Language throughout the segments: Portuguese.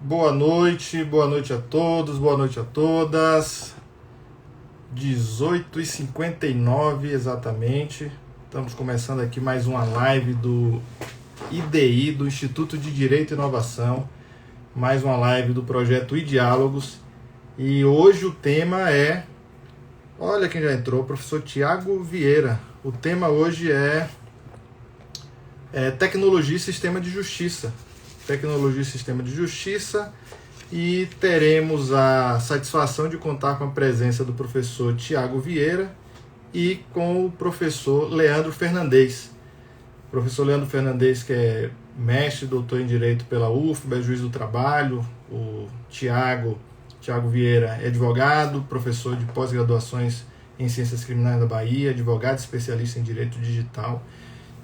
Boa noite a todos, boa noite a todas. 18h59 exatamente. Estamos começando aqui mais uma live do IDI, do Instituto de Direito e Inovação. Mais uma live do projeto iDiálogos. E hoje o tema é... Olha quem já entrou, o professor Tiago Vieira. O tema hoje é Tecnologia e Sistema de Justiça. Tecnologia e Sistema de Justiça, e teremos a satisfação de contar com a presença do professor Tiago Vieira e com o professor Leandro Fernandes. O professor Leandro Fernandes, que é mestre e doutor em Direito pela UFBA, é juiz do trabalho. O Tiago Vieira é advogado, professor de pós-graduações em Ciências Criminais da Bahia, advogado especialista em Direito Digital.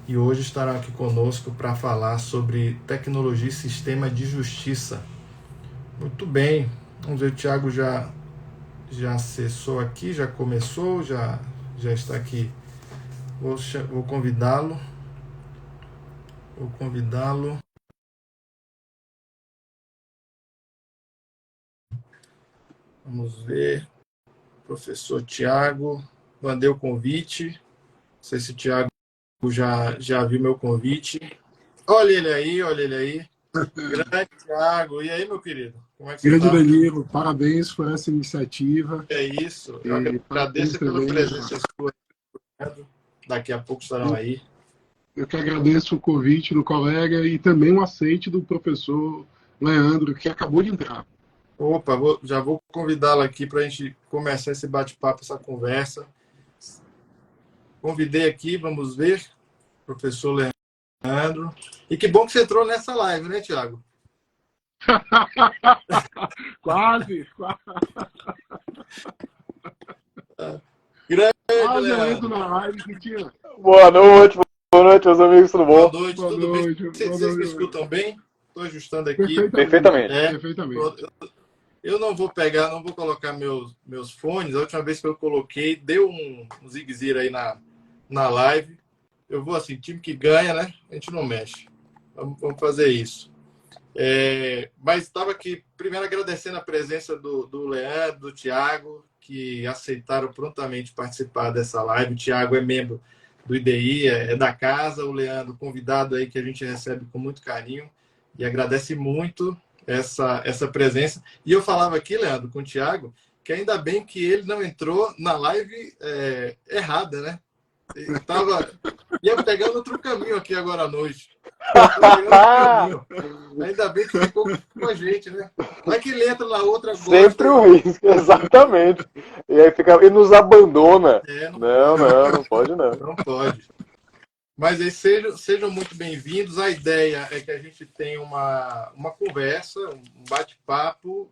E hoje estará aqui conosco para falar sobre tecnologia e sistema de justiça. Muito bem, vamos ver, o Thiago já acessou aqui, já começou, já está aqui. Vou convidá-lo. Vamos ver. Professor Thiago, mandei o convite. Não sei se o Thiago já viu meu convite. Olha ele aí. Grande Thiago. E aí, meu querido? Como é que você Grande está? Danilo, parabéns por essa iniciativa. É isso. Eu agradeço pela presença sua. Daqui a pouco estarão aí. Eu que agradeço o convite do colega e também o aceite do professor Leandro, que acabou de entrar. Opa, já vou convidá-lo aqui para a gente começar esse bate-papo, essa conversa. Convidei aqui, vamos ver, professor Leandro. E que bom que você entrou nessa live, né, Thiago? Quase. Grande, Quase eu Leandro. entro na live que tinha. Boa noite, meus amigos, tudo bom? Boa noite, Boa tudo noite, bem? Vocês me escutam bem? Estou ajustando aqui. Perfeitamente. Perfeitamente. Eu não vou colocar meus fones. A última vez que eu coloquei, deu um zigue-zague aí na live. Eu vou assim, time que ganha, né? A gente não mexe. Vamos fazer isso. Mas estava aqui, primeiro agradecendo a presença do Leandro, do Tiago, que aceitaram prontamente participar dessa live. O Tiago é membro do IDI, é da casa. O Leandro, convidado aí, que a gente recebe com muito carinho e agradece muito essa presença. E eu falava aqui, Leandro, com o Tiago, que ainda bem que ele não entrou na live errada, né? Ia pegando outro caminho aqui agora à noite. Ainda bem que ficou com a gente, né? Vai que ele entra na outra agora. Sempre o risco, exatamente. E aí e nos abandona. Não pode não. Não pode. Mas aí sejam muito bem-vindos. A ideia é que a gente tenha uma conversa, um bate-papo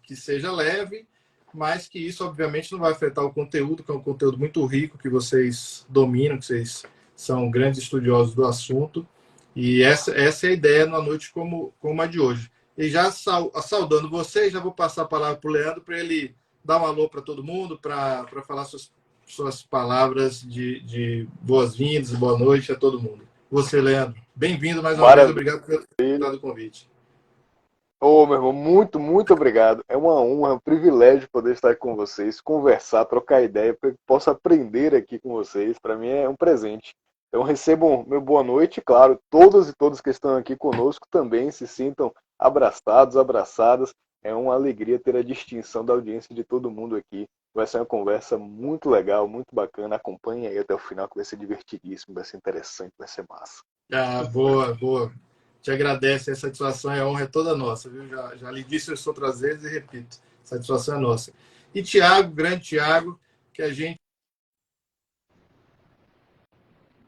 que seja leve, mas que isso, obviamente, não vai afetar o conteúdo, que é um conteúdo muito rico, que vocês dominam, que vocês são grandes estudiosos do assunto. E essa é a ideia numa noite como a de hoje. E já saudando vocês, já vou passar a palavra para o Leandro, para ele dar um alô para todo mundo, para falar suas palavras de boas-vindas, boa noite a todo mundo. Você, Leandro, bem-vindo mais uma vez, obrigado por ter dado o convite. Ô, meu irmão, muito, muito obrigado. É uma honra, um privilégio poder estar com vocês, conversar, trocar ideia, para que possa aprender aqui com vocês. Para mim é um presente. Então recebam meu boa noite, claro, todas e todos que estão aqui conosco também se sintam abraçados, abraçadas. É uma alegria ter a distinção da audiência de todo mundo aqui. Vai ser uma conversa muito legal, muito bacana. Acompanhe aí até o final, que vai ser divertidíssimo, vai ser interessante, vai ser massa. Boa. Te agradece, a satisfação e a honra é toda nossa, viu? Já lhe disse isso outras vezes e repito, a satisfação é nossa. E Tiago, grande Tiago, que a gente...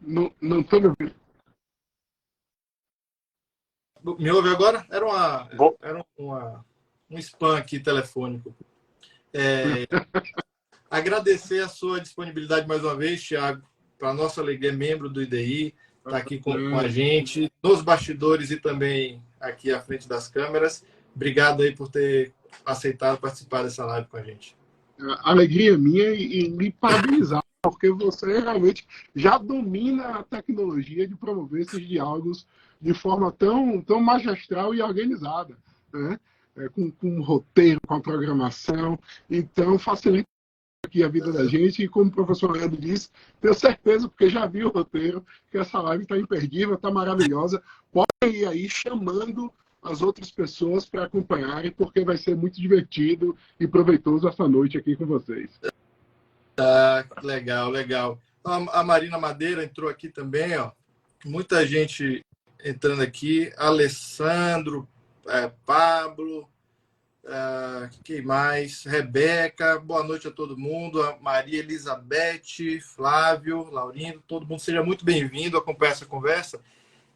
Não estou me ouvindo. Me ouve agora? Era um spam aqui telefônico. Agradecer a sua disponibilidade mais uma vez, Tiago, para a nossa alegria, membro do IDI, está aqui com a gente, nos bastidores e também aqui à frente das câmeras. Obrigado aí por ter aceitado participar dessa live com a gente. Alegria minha e lhe parabenizar, porque você realmente já domina a tecnologia de promover esses diálogos de forma tão magistral e organizada. né? Com um roteiro, com a programação. Então, facilita aqui a vida da gente. E como o professor Leandro disse, tenho certeza, porque já vi o roteiro, que essa live está imperdível, está maravilhosa. Podem ir aí chamando as outras pessoas para acompanharem, porque vai ser muito divertido e proveitoso essa noite aqui com vocês. Legal, legal. A Marina Madeira entrou aqui também, ó. Muita gente entrando aqui. Alessandro, Pablo, quem mais? Rebeca, boa noite a todo mundo. A Maria Elizabeth, Flávio, Laurindo, todo mundo seja muito bem-vindo a acompanhar essa conversa.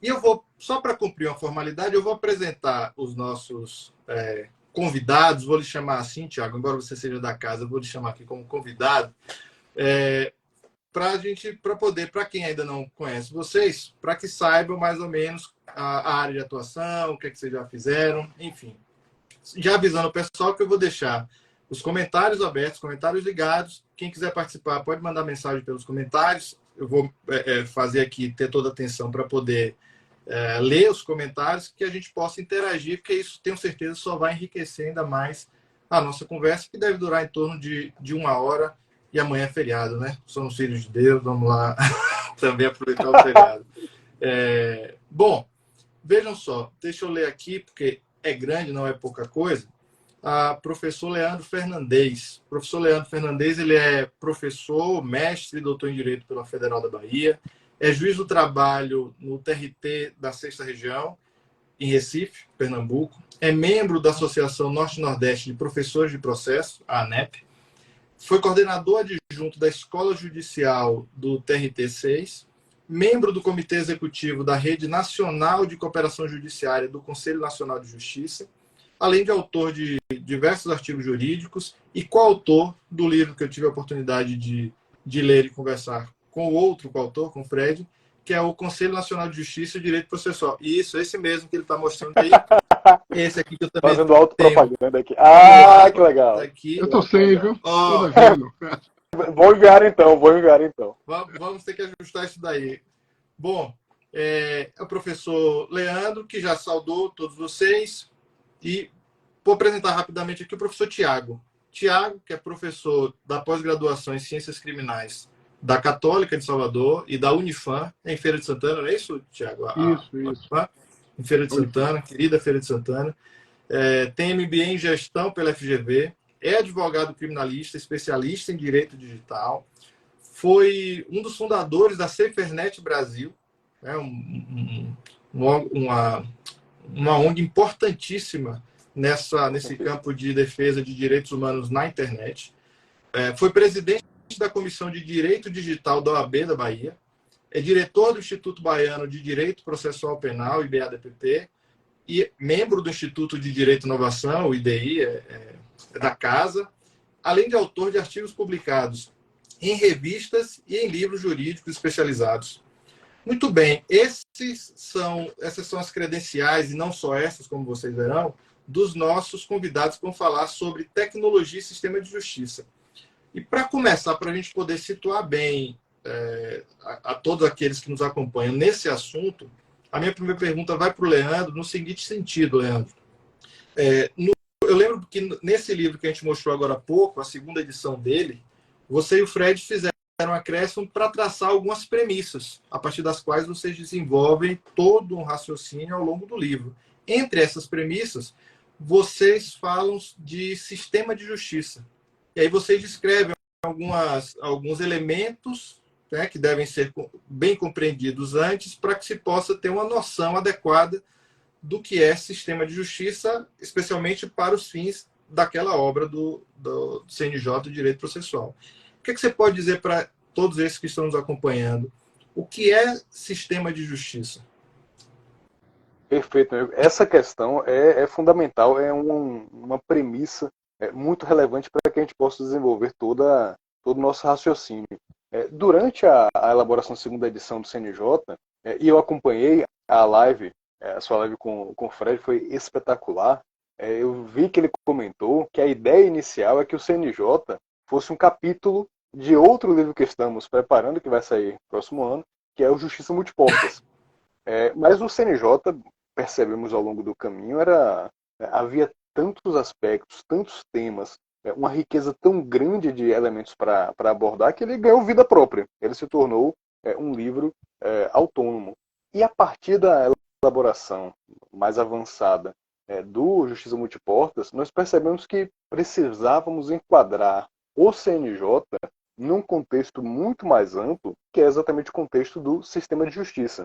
E eu vou, só para cumprir uma formalidade, eu vou apresentar os nossos convidados, vou lhe chamar assim, Tiago, embora você seja da casa, eu vou lhe chamar aqui como convidado, para poder, para quem ainda não conhece vocês, para que saibam mais ou menos a área de atuação, o que é que vocês já fizeram, enfim. Já avisando o pessoal que eu vou deixar os comentários abertos, comentários ligados. Quem quiser participar pode mandar mensagem pelos comentários. Eu vou fazer aqui, ter toda a atenção para poder ler os comentários, que a gente possa interagir, porque isso, tenho certeza, só vai enriquecer ainda mais a nossa conversa, que deve durar em torno de 1 hora, e amanhã é feriado, né? Somos filhos de Deus, vamos lá também aproveitar o feriado. Bom, vejam só, deixa eu ler aqui, porque é grande, não é pouca coisa. A professor Leandro Fernandes. O professor Leandro Fernandes, ele é professor, mestre e doutor em Direito pela Federal da Bahia, é juiz do trabalho no TRT da 6ª Região, em Recife, Pernambuco, é membro da Associação Norte-Nordeste de Professores de Processo, a ANEP, foi coordenador adjunto da Escola Judicial do TRT-6, membro do Comitê Executivo da Rede Nacional de Cooperação Judiciária do Conselho Nacional de Justiça, além de autor de diversos artigos jurídicos e coautor do livro que eu tive a oportunidade de ler e conversar com o outro coautor, com o Fred, que é o Conselho Nacional de Justiça e Direito Processual. Isso, esse mesmo que ele está mostrando aí. Esse aqui que eu também fazendo autopropaganda aqui. Que legal. Aqui. Eu tô sem, viu? Tô devendo. Vou enviar então. Vamos ter que ajustar isso daí. Bom, é o professor Leandro, que já saudou todos vocês, e vou apresentar rapidamente aqui o professor Tiago. Tiago, que é professor da pós-graduação em Ciências Criminais da Católica de Salvador e da Unifam, em Feira de Santana, não é isso, Tiago? Isso. Em Feira de Santana, querida Feira de Santana. Tem MBA em Gestão pela FGV, é advogado criminalista, especialista em Direito Digital, foi um dos fundadores da SaferNet Brasil, né, uma ONG importantíssima nesse campo de defesa de direitos humanos na internet. Foi presidente da Comissão de Direito Digital da OAB da Bahia, é diretor do Instituto Baiano de Direito Processual Penal, IBADPP, e membro do Instituto de Direito e Inovação, o IDI, da Casa, além de autor de artigos publicados em revistas e em livros jurídicos especializados. Muito bem, essas são as credenciais, e não só essas, como vocês verão, dos nossos convidados que vão falar sobre tecnologia e sistema de justiça. E para começar, para a gente poder situar bem a todos aqueles que nos acompanham nesse assunto, a minha primeira pergunta vai para o Leandro no seguinte sentido, Leandro. Eu lembro que nesse livro que a gente mostrou agora há pouco, a 2ª edição dele, você e o Fred fizeram um acréscimo para traçar algumas premissas, a partir das quais vocês desenvolvem todo um raciocínio ao longo do livro. Entre essas premissas, vocês falam de sistema de justiça. E aí vocês descrevem alguns elementos, né, que devem ser bem compreendidos antes, para que se possa ter uma noção adequada do que é sistema de justiça, especialmente para os fins daquela obra do CNJ, do Direito Processual. O que você pode dizer para todos esses que estão nos acompanhando? O que é sistema de justiça? Perfeito. Essa questão é fundamental, é uma premissa muito relevante para que a gente possa desenvolver todo o nosso raciocínio. Durante a elaboração da 2ª edição do CNJ, e eu acompanhei a live, a sua live com o Fred, foi espetacular. Eu vi que ele comentou que a ideia inicial é que o CNJ fosse um capítulo de outro livro que estamos preparando, que vai sair no próximo ano, que é o Justiça Multiportas. Mas o CNJ, percebemos ao longo do caminho, era havia tantos aspectos, tantos temas, uma riqueza tão grande de elementos para abordar, que ele ganhou vida própria. Ele se tornou um livro autônomo. E a partir da elaboração mais avançada do Justiça Multiportas, nós percebemos que precisávamos enquadrar o CNJ num contexto muito mais amplo, que é exatamente o contexto do sistema de justiça.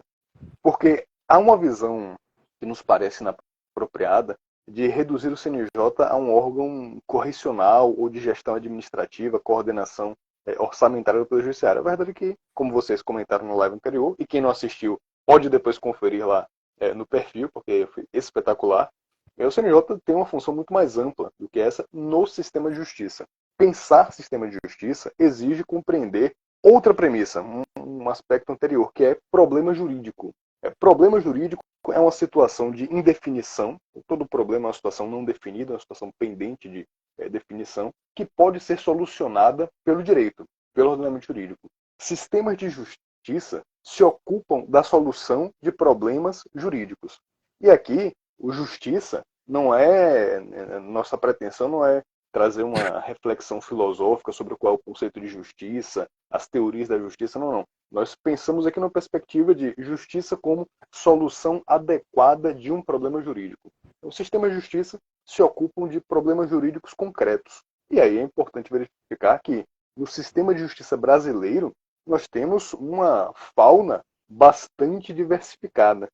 Porque há uma visão que nos parece inapropriada de reduzir o CNJ a um órgão correcional ou de gestão administrativa, coordenação orçamentária do Poder Judiciário. A verdade é que, como vocês comentaram no live anterior, e quem não assistiu pode depois conferir lá no perfil, porque foi espetacular, o CNJ tem uma função muito mais ampla do que essa no sistema de justiça. Pensar sistema de justiça exige compreender outra premissa, um aspecto anterior, que é problema jurídico. Problema jurídico é uma situação de indefinição, todo problema é uma situação não definida, uma situação pendente de definição, que pode ser solucionada pelo direito, pelo ordenamento jurídico. Sistemas de justiça se ocupam da solução de problemas jurídicos. E aqui, o justiça não é, nossa pretensão não é trazer uma reflexão filosófica sobre qual é o conceito de justiça, as teorias da justiça, não. Nós pensamos aqui na perspectiva de justiça como solução adequada de um problema jurídico. O sistema de justiça se ocupam de problemas jurídicos concretos. E aí é importante verificar que no sistema de justiça brasileiro nós temos uma fauna bastante diversificada.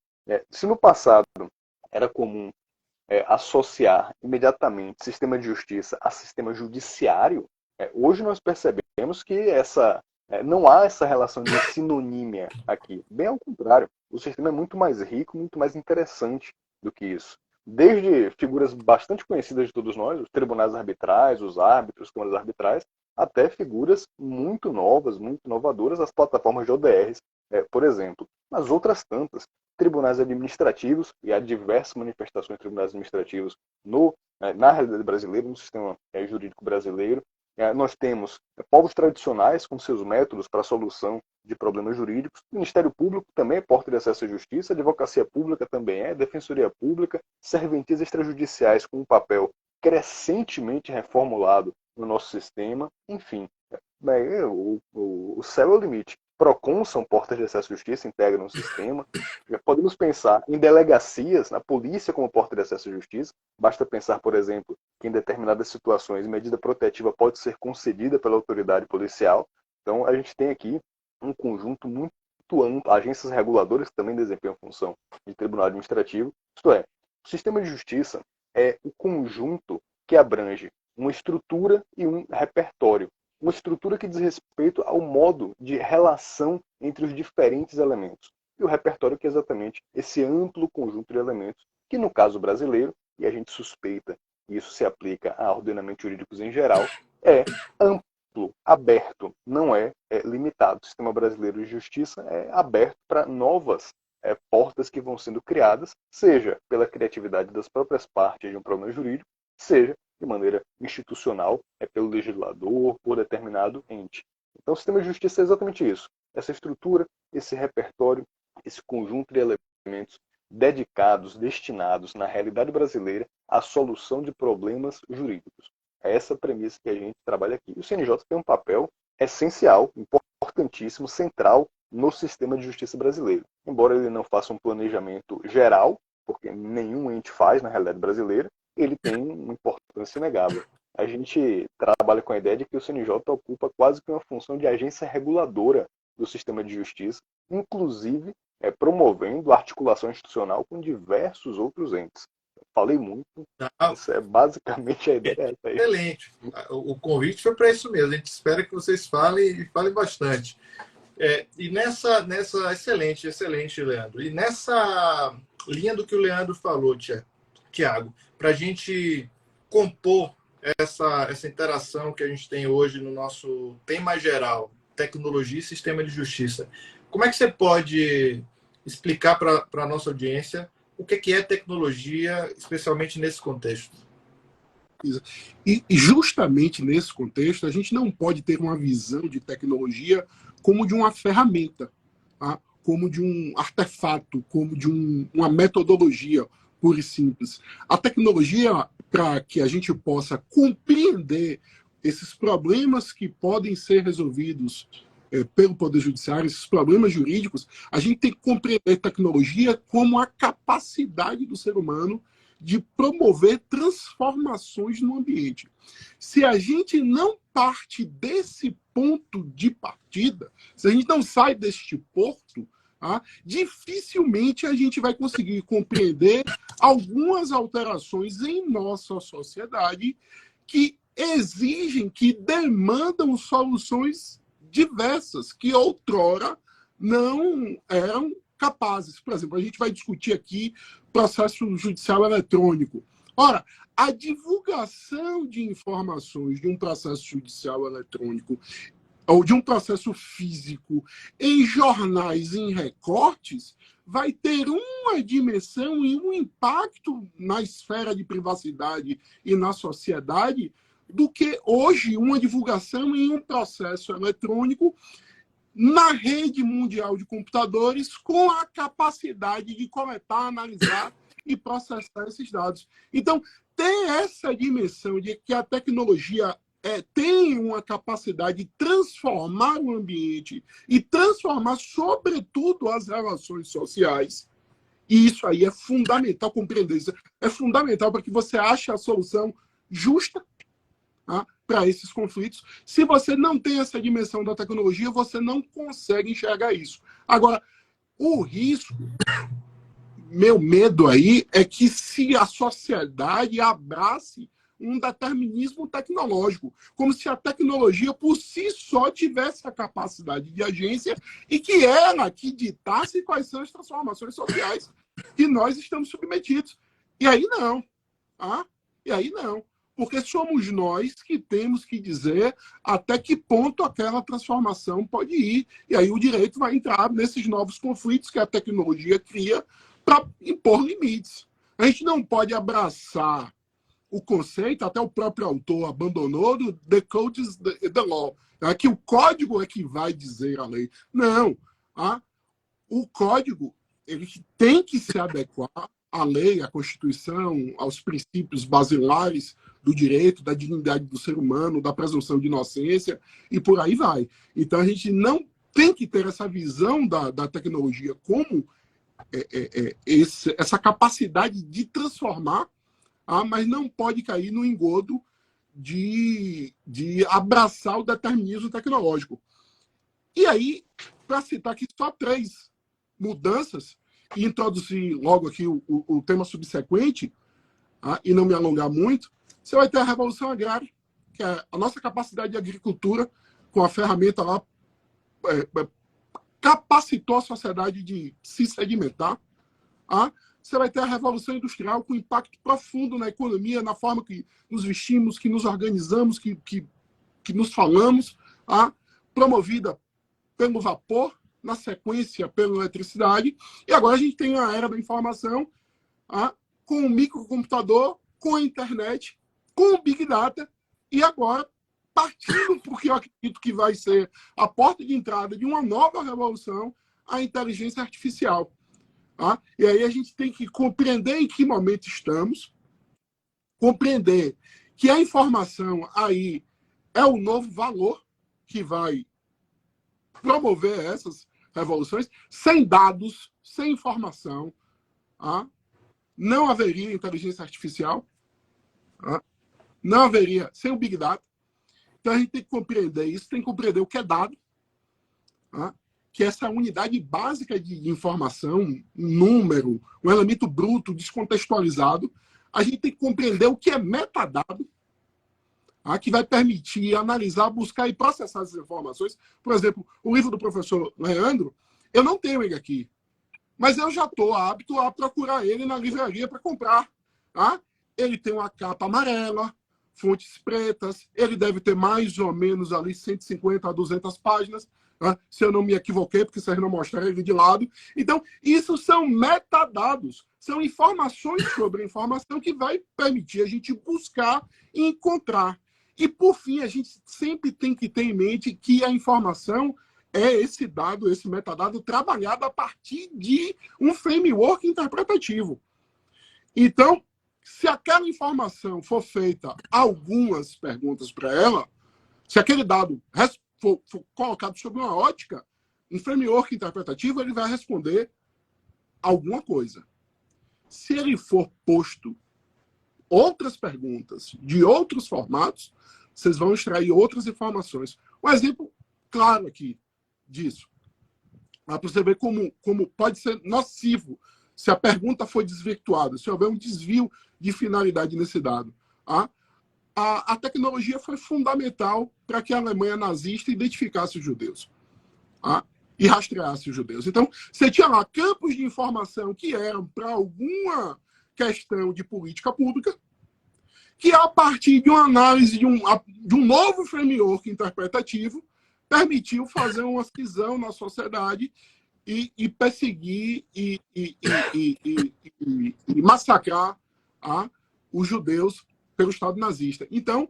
Se no passado era comum associar imediatamente sistema de justiça a sistema judiciário, hoje nós percebemos que não há essa relação de sinonímia aqui. Bem ao contrário, o sistema é muito mais rico, muito mais interessante do que isso. Desde figuras bastante conhecidas de todos nós, os tribunais arbitrais, os árbitros, câmaras arbitrais, até figuras muito novas, muito inovadoras, as plataformas de ODRs, por exemplo. Mas outras tantas, tribunais administrativos, e há diversas manifestações de tribunais administrativos na realidade brasileira, no sistema jurídico brasileiro. Nós temos povos tradicionais com seus métodos para a solução de problemas jurídicos. O Ministério Público também é porta de acesso à justiça, a Advocacia Pública também Defensoria Pública, serventias extrajudiciais com um papel crescentemente reformulado no nosso sistema. Enfim, o céu é o limite. PROCON são portas de acesso à justiça, integram o sistema. Podemos pensar em delegacias, na polícia como porta de acesso à justiça. Basta pensar, por exemplo, que em determinadas situações medida protetiva pode ser concedida pela autoridade policial. Então, a gente tem aqui um conjunto muito amplo, agências reguladoras que também desempenham função de tribunal administrativo. Isto é, o sistema de justiça é o conjunto que abrange uma estrutura e um repertório. Uma estrutura que diz respeito ao modo de relação entre os diferentes elementos. E o repertório que é exatamente esse amplo conjunto de elementos, que no caso brasileiro, e a gente suspeita que isso se aplica a ordenamentos jurídicos em geral, é amplo, aberto, não é limitado. O sistema brasileiro de justiça é aberto para novas portas que vão sendo criadas, seja pela criatividade das próprias partes de um problema jurídico, seja de maneira institucional, pelo legislador, por determinado ente. Então, o sistema de justiça é exatamente isso. Essa estrutura, esse repertório, esse conjunto de elementos dedicados, destinados, na realidade brasileira, à solução de problemas jurídicos. É essa a premissa que a gente trabalha aqui. O CNJ tem um papel essencial, importantíssimo, central no sistema de justiça brasileiro. Embora ele não faça um planejamento geral, porque nenhum ente faz na realidade brasileira, ele tem uma importância inegável. A gente trabalha com a ideia de que o CNJ ocupa quase que uma função de agência reguladora do sistema de justiça, inclusive promovendo a articulação institucional com diversos outros entes. Falei muito, isso é basicamente a ideia. Excelente. O convite foi para isso mesmo. A gente espera que vocês falem e falem bastante. E nessa excelente, Leandro. E nessa linha do que o Leandro falou, Tiago, para a gente compor essa interação que a gente tem hoje no nosso tema geral, tecnologia e sistema de justiça, como é que você pode explicar para a nossa audiência o que é tecnologia, especialmente nesse contexto? E justamente nesse contexto, a gente não pode ter uma visão de tecnologia como de uma ferramenta, tá? Como de um artefato, como de uma metodologia. pura e simples. A tecnologia, para que a gente possa compreender esses problemas que podem ser resolvidos pelo Poder Judiciário, esses problemas jurídicos, a gente tem que compreender a tecnologia como a capacidade do ser humano de promover transformações no ambiente. Se a gente não parte desse ponto de partida, se a gente não sai deste porto, dificilmente a gente vai conseguir compreender algumas alterações em nossa sociedade que exigem, que demandam soluções diversas, que outrora não eram capazes. Por exemplo, a gente vai discutir aqui processo judicial eletrônico. Ora, a divulgação de informações de um processo judicial eletrônico ou de um processo físico em jornais, em recortes, vai ter uma dimensão e um impacto na esfera de privacidade e na sociedade do que hoje uma divulgação em um processo eletrônico na rede mundial de computadores com a capacidade de coletar, analisar e processar esses dados. Então, tem essa dimensão de que a tecnologia tem uma capacidade de transformar o ambiente e transformar, sobretudo, as relações sociais. E isso aí é fundamental compreender. Isso é fundamental para que você ache a solução justa para esses conflitos. Se você não tem essa dimensão da tecnologia, você não consegue enxergar isso. Agora, o risco, meu medo aí, é que se a sociedade abrace um determinismo tecnológico, como se a tecnologia por si só tivesse a capacidade de agência e que ela que ditasse quais são as transformações sociais que nós estamos submetidos. E aí não. E aí não. Porque somos nós que temos que dizer até que ponto aquela transformação pode ir. E aí o direito vai entrar nesses novos conflitos que a tecnologia cria para impor limites. A gente não pode abraçar o conceito, até o próprio autor abandonou, do the code is the law, que o código é que vai dizer a lei. Não. O código ele tem que se adequar à lei, à Constituição, aos princípios basilares do direito, da dignidade do ser humano, da presunção de inocência, e por aí vai. Então, a gente não tem que ter essa visão da tecnologia como essa capacidade de transformar, mas não pode cair no engodo de abraçar o determinismo tecnológico. E aí, para citar aqui só 3 mudanças, e introduzir logo aqui o tema subsequente, e não me alongar muito, você vai ter a Revolução Agrária, que é a nossa capacidade de agricultura, com a ferramenta lá, capacitou a sociedade de se sedimentar. Você vai ter a Revolução Industrial, com impacto profundo na economia, na forma que nos vestimos, que nos organizamos, que nos falamos, promovida pelo vapor, na sequência pela eletricidade. E agora a gente tem a era da informação, com o microcomputador, com a internet, com o Big Data, e agora partindo porque eu acredito que vai ser a porta de entrada de uma nova revolução, a inteligência artificial. E aí a gente tem que compreender em que momento estamos, compreender que a informação aí é o novo valor que vai promover essas revoluções. Sem dados, sem informação, não haveria inteligência artificial, não haveria, sem o Big Data. Então a gente tem que compreender isso, tem que compreender o que é dado, que essa unidade básica de informação, um número, um elemento bruto, descontextualizado. A gente tem que compreender o que é metadado, que vai permitir analisar, buscar e processar essas informações. Por exemplo, o livro do professor Leandro, eu não tenho ele aqui, mas eu já estou apto a procurar ele na livraria para comprar. Ele tem uma capa amarela, fontes pretas, ele deve ter mais ou menos ali 150 a 200 páginas, se eu não me equivoquei, porque vocês não mostraram ele de lado. Então, isso são metadados, são informações sobre a informação que vai permitir a gente buscar e encontrar. E, por fim, a gente sempre tem que ter em mente que a informação é esse dado, esse metadado, trabalhado a partir de um framework interpretativo. Então, se aquela informação for feita algumas perguntas para ela, se aquele dado for colocado sob uma ótica, um framework interpretativo, ele vai responder alguma coisa. Se ele for posto outras perguntas de outros formatos, vocês vão extrair outras informações. Um exemplo claro aqui disso. Para você ver como pode ser nocivo se a pergunta for desvirtuada, se houver um desvio de finalidade nesse dado. A tecnologia foi fundamental para que a Alemanha nazista identificasse os judeus e rastreasse os judeus. Então, você tinha lá campos de informação que eram para alguma questão de política pública, que a partir de uma análise de um novo framework interpretativo, permitiu fazer uma cisão na sociedade e perseguir e massacrar os judeus pelo Estado nazista. Então,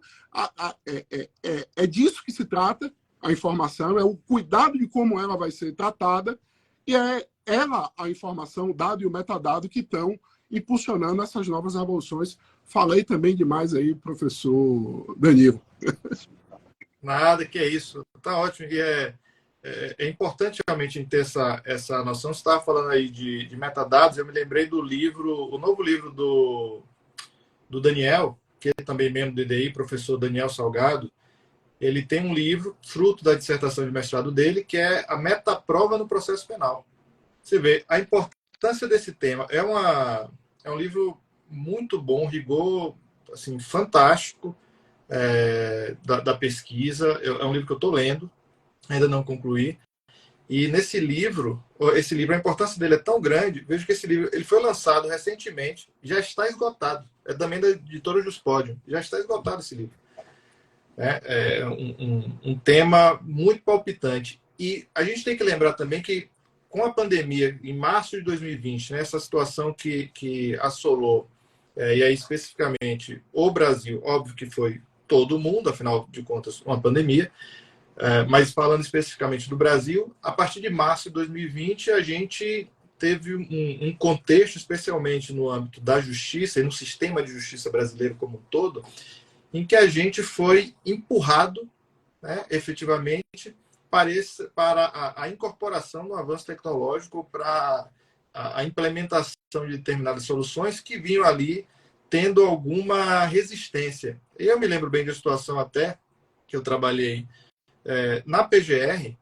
é disso que se trata a informação, é o cuidado de como ela vai ser tratada, e é ela, a informação, o dado e o metadado que estão impulsionando essas novas revoluções. Falei também demais aí, professor Danilo. Nada, que é isso. Tá ótimo. E é importante realmente ter essa noção. Você estava falando aí de metadados, eu me lembrei do livro, o novo livro do Daniel, que é também membro do DDI, professor Daniel Salgado. Ele tem um livro, fruto da dissertação de mestrado dele, que é a metaprova no processo penal. Você vê a importância desse tema. É um livro muito bom, rigor assim, fantástico da pesquisa. É um livro que eu estou lendo, ainda não concluí. E nesse livro, a importância dele é tão grande. Vejo que esse livro ele foi lançado recentemente, já está esgotado. É também da editora Juspodium. Já está esgotado esse livro. É um tema muito palpitante. E a gente tem que lembrar também que, com a pandemia, em março de 2020, né, essa situação que assolou, e aí especificamente o Brasil, óbvio que foi todo mundo, afinal de contas, uma pandemia, mas falando especificamente do Brasil, a partir de março de 2020, a gente teve um contexto, especialmente no âmbito da justiça e no sistema de justiça brasileiro como um todo, em que a gente foi empurrado, né, efetivamente, para a incorporação do avanço tecnológico, para a implementação de determinadas soluções que vinham ali tendo alguma resistência. Eu me lembro bem da situação até que eu trabalhei na PGR,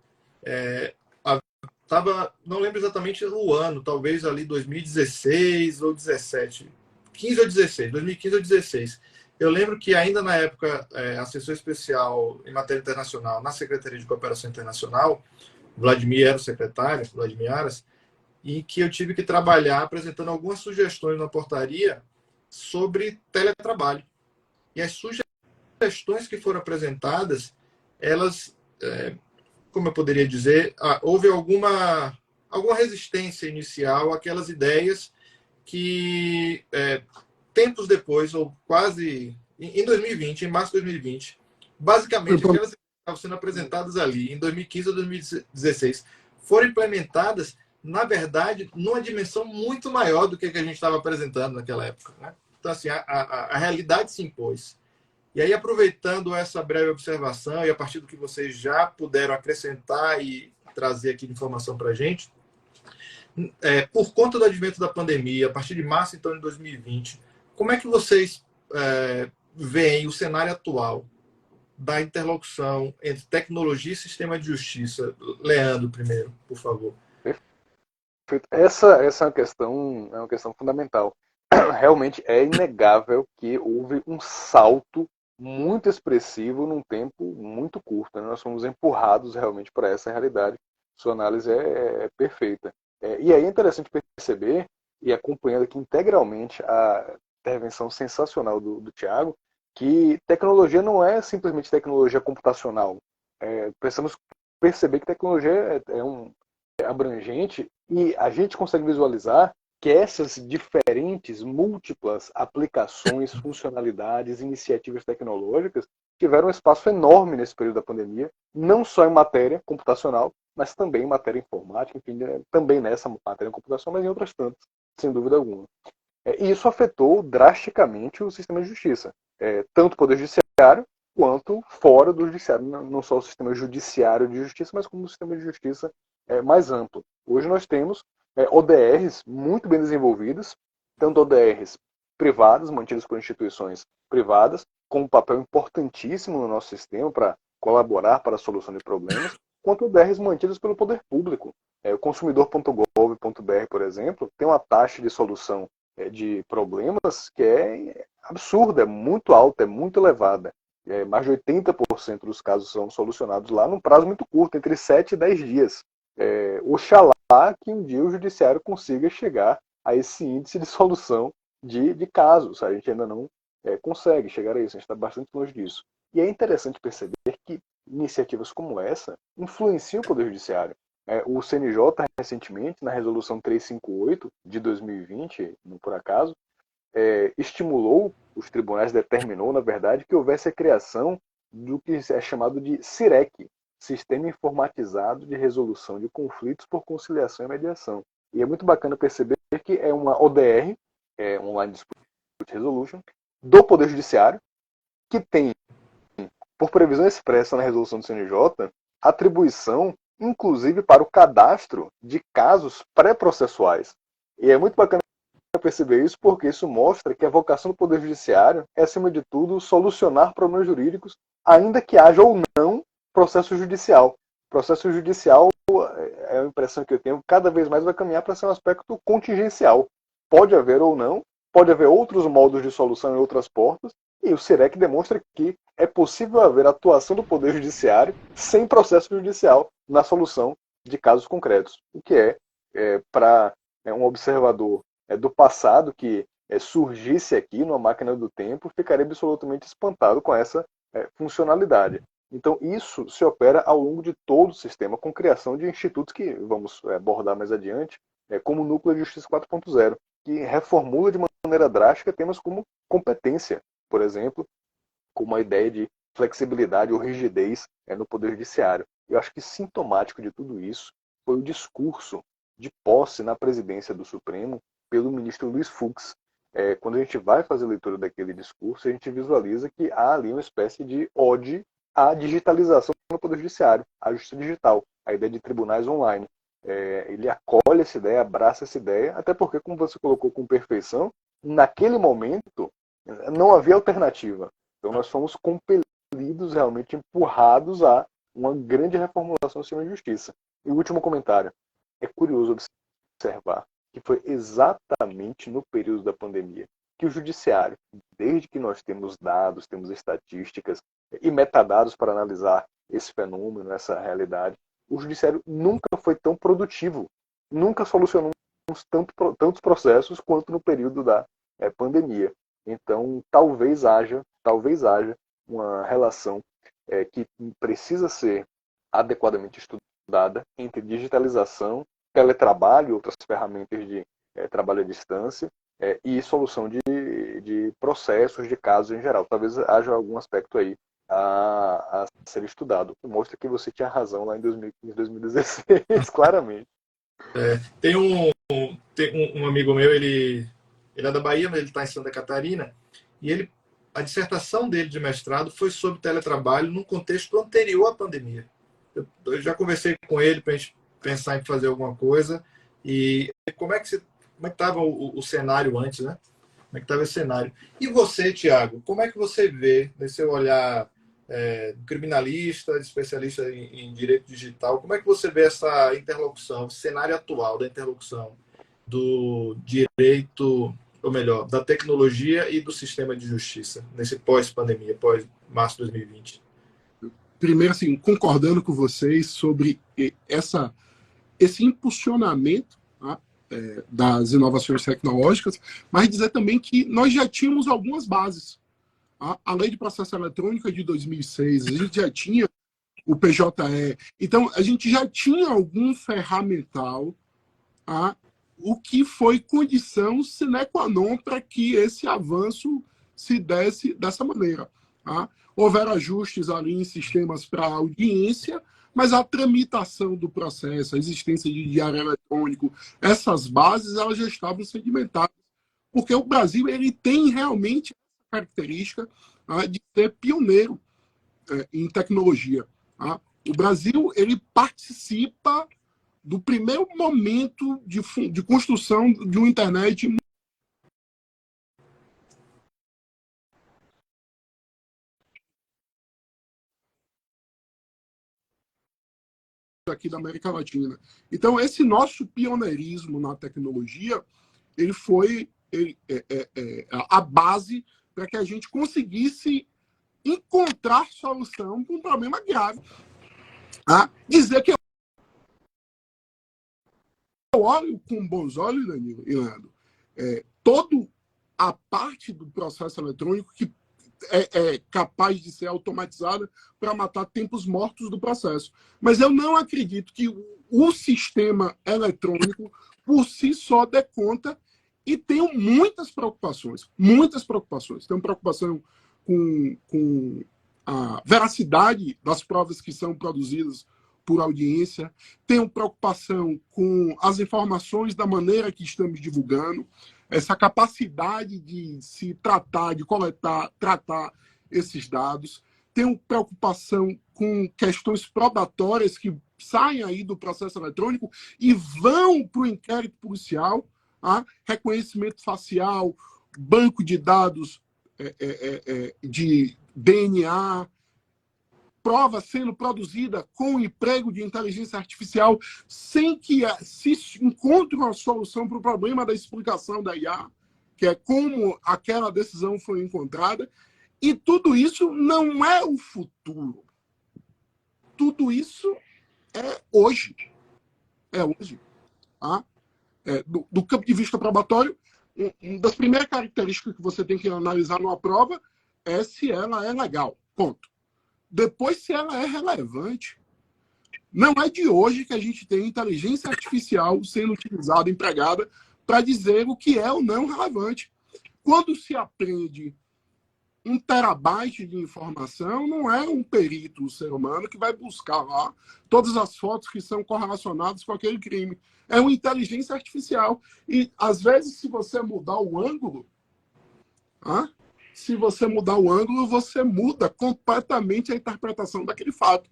não lembro exatamente o ano, talvez ali 2016 ou 17, 15 ou 16, 2015 ou 16. Eu lembro que ainda na época, assessor especial em matéria internacional na Secretaria de Cooperação Internacional, Vladimir era o secretário, Vladimir Aras, e que eu tive que trabalhar apresentando algumas sugestões na portaria sobre teletrabalho. E as sugestões que foram apresentadas, elas, como eu poderia dizer, houve alguma resistência inicial àquelas ideias que tempos depois, ou quase em 2020, em março de 2020, basicamente aquelas que estavam sendo apresentadas ali em 2015 ou 2016 foram implementadas, na verdade, numa dimensão muito maior do que a gente estava apresentando naquela época. Né? Então, assim, a realidade se impôs. E aí, aproveitando essa breve observação e a partir do que vocês já puderam acrescentar e trazer aqui de informação para a gente, por conta do advento da pandemia, a partir de março então, de 2020, como é que vocês veem o cenário atual da interlocução entre tecnologia e sistema de justiça? Leandro, primeiro, por favor. Perfeito. Essa é uma questão fundamental. Realmente é inegável que houve um salto muito expressivo num tempo muito curto. Né? Nós fomos empurrados realmente para essa realidade. Sua análise é perfeita. E aí é interessante perceber, e acompanhando aqui integralmente a intervenção sensacional do Tiago, que tecnologia não é simplesmente tecnologia computacional. Precisamos perceber que tecnologia é abrangente e a gente consegue visualizar que essas diferentes, múltiplas aplicações, funcionalidades, iniciativas tecnológicas tiveram um espaço enorme nesse período da pandemia, não só em matéria computacional, mas também em matéria informática, enfim, também nessa matéria computacional, mas em outras tantas, sem dúvida alguma. E isso afetou drasticamente o sistema de justiça, tanto o Poder Judiciário quanto fora do Judiciário, não só o sistema judiciário de justiça, mas como o sistema de justiça mais amplo. Hoje nós temos ODRs muito bem desenvolvidas, tanto ODRs privadas, mantidas por instituições privadas, com um papel importantíssimo no nosso sistema para colaborar para a solução de problemas, quanto ODRs mantidas pelo poder público. O consumidor.gov.br, por exemplo, tem uma taxa de solução de problemas que é absurda, é muito alta, é muito elevada. Mais de 80% dos casos são solucionados lá num prazo muito curto, entre 7 e 10 dias. Oxalá que um dia o judiciário consiga chegar a esse índice de solução de casos. A gente ainda não consegue chegar a isso, a gente está bastante longe disso. E é interessante perceber que iniciativas como essa influenciam o Poder Judiciário. O CNJ, recentemente, na Resolução 358 de 2020, não por acaso, estimulou, os tribunais determinou, na verdade, que houvesse a criação do que é chamado de SIREC, Sistema Informatizado de Resolução de Conflitos por Conciliação e Mediação. E é muito bacana perceber que é uma ODR, Online Dispute Resolution, do Poder Judiciário, que tem, por previsão expressa na resolução do CNJ, atribuição, inclusive, para o cadastro de casos pré-processuais. E é muito bacana perceber isso, porque isso mostra que a vocação do Poder Judiciário é, acima de tudo, solucionar problemas jurídicos, ainda que haja ou não processo judicial. Processo judicial, é a impressão que eu tenho, cada vez mais vai caminhar para ser um aspecto contingencial. Pode haver ou não, pode haver outros modos de solução em outras portas, e o SIREC demonstra que é possível haver atuação do Poder Judiciário sem processo judicial na solução de casos concretos. O que para um observador do passado que surgisse aqui numa máquina do tempo, ficaria absolutamente espantado com essa funcionalidade. Então, isso se opera ao longo de todo o sistema, com criação de institutos que vamos abordar mais adiante, como o Núcleo de Justiça 4.0, que reformula de maneira drástica temas como competência, por exemplo, com uma ideia de flexibilidade ou rigidez no Poder Judiciário. Eu acho que sintomático de tudo isso foi o discurso de posse na presidência do Supremo pelo ministro Luiz Fux. Quando a gente vai fazer a leitura daquele discurso, a gente visualiza que há ali uma espécie de ode à digitalização do Poder Judiciário, à justiça digital, a ideia de tribunais online. Ele acolhe essa ideia, abraça essa ideia, até porque, como você colocou com perfeição, naquele momento não havia alternativa. Então nós fomos compelidos, realmente empurrados a uma grande reformulação do sistema de justiça. E o último comentário. É curioso observar que foi exatamente no período da pandemia que o judiciário, desde que nós temos dados, temos estatísticas e metadados para analisar esse fenômeno, essa realidade, o judiciário nunca foi tão produtivo, nunca solucionou tantos processos quanto no período da pandemia. Então, talvez haja uma relação que precisa ser adequadamente estudada entre digitalização, teletrabalho e outras ferramentas de trabalho à distância e solução de processos, de casos em geral. Talvez haja algum aspecto aí a ser estudado, que mostra que você tinha razão lá em 2016, claramente. Tem um amigo meu, ele é da Bahia, mas ele está em Santa Catarina, e a dissertação dele de mestrado foi sobre teletrabalho num contexto anterior à pandemia. Eu já conversei com ele para a gente pensar em fazer alguma coisa, e como é que estava o cenário antes, né? Como é que estava esse cenário? E você, Tiago, como é que você vê, nesse seu olhar criminalista, especialista em direito digital, como é que você vê essa interlocução, esse cenário atual da interlocução do direito, ou melhor, da tecnologia e do sistema de justiça, nesse pós-pandemia, pós-março de 2020? Primeiro, assim, concordando com vocês sobre esse impulsionamento, tá, das inovações tecnológicas, mas dizer também que nós já tínhamos algumas bases. Tá? A Lei de Processo Eletrônico é de 2006, a gente já tinha o PJE, então a gente já tinha algum ferramental, tá, o que foi condição sine qua non para que esse avanço se desse dessa maneira. Tá? Houveram ajustes ali em sistemas para audiência, mas a tramitação do processo, a existência de diário eletrônico, essas bases elas já estavam sedimentadas porque o Brasil ele tem realmente a característica de ser pioneiro em tecnologia. Tá? O Brasil ele participa do primeiro momento de construção de uma internet aqui da América Latina. Então, esse nosso pioneirismo na tecnologia, ele foi a base para que a gente conseguisse encontrar solução para um problema grave. Dizer que eu olho com bons olhos, Danilo e Leandro, toda a parte do processo eletrônico que é capaz de ser automatizada para matar tempos mortos do processo. Mas eu não acredito que o sistema eletrônico, por si só, dê conta, e tenho muitas preocupações. Muitas preocupações. Tenho preocupação com a veracidade das provas que são produzidas por audiência, tenho preocupação com as informações da maneira que estamos divulgando, essa capacidade de se tratar, de coletar, tratar esses dados. Tenho preocupação com questões probatórias que saem aí do processo eletrônico e vão para o inquérito policial, reconhecimento facial, banco de dados de DNA, prova sendo produzida com emprego de inteligência artificial sem que se encontre uma solução para o problema da explicação da IA, que é como aquela decisão foi encontrada. E tudo isso não é o futuro. Tudo isso é hoje. É hoje. Do campo de vista probatório, uma das primeiras características que você tem que analisar numa prova é se ela é legal. Ponto. Depois, se ela é relevante. Não é de hoje que a gente tem inteligência artificial sendo utilizada, empregada, para dizer o que é ou não relevante. Quando se aprende 1 terabyte de informação, não é um perito, um ser humano, que vai buscar lá todas as fotos que são correlacionadas com aquele crime. É uma inteligência artificial. E, às vezes, se você mudar o ângulo, você muda completamente a interpretação daquele fato.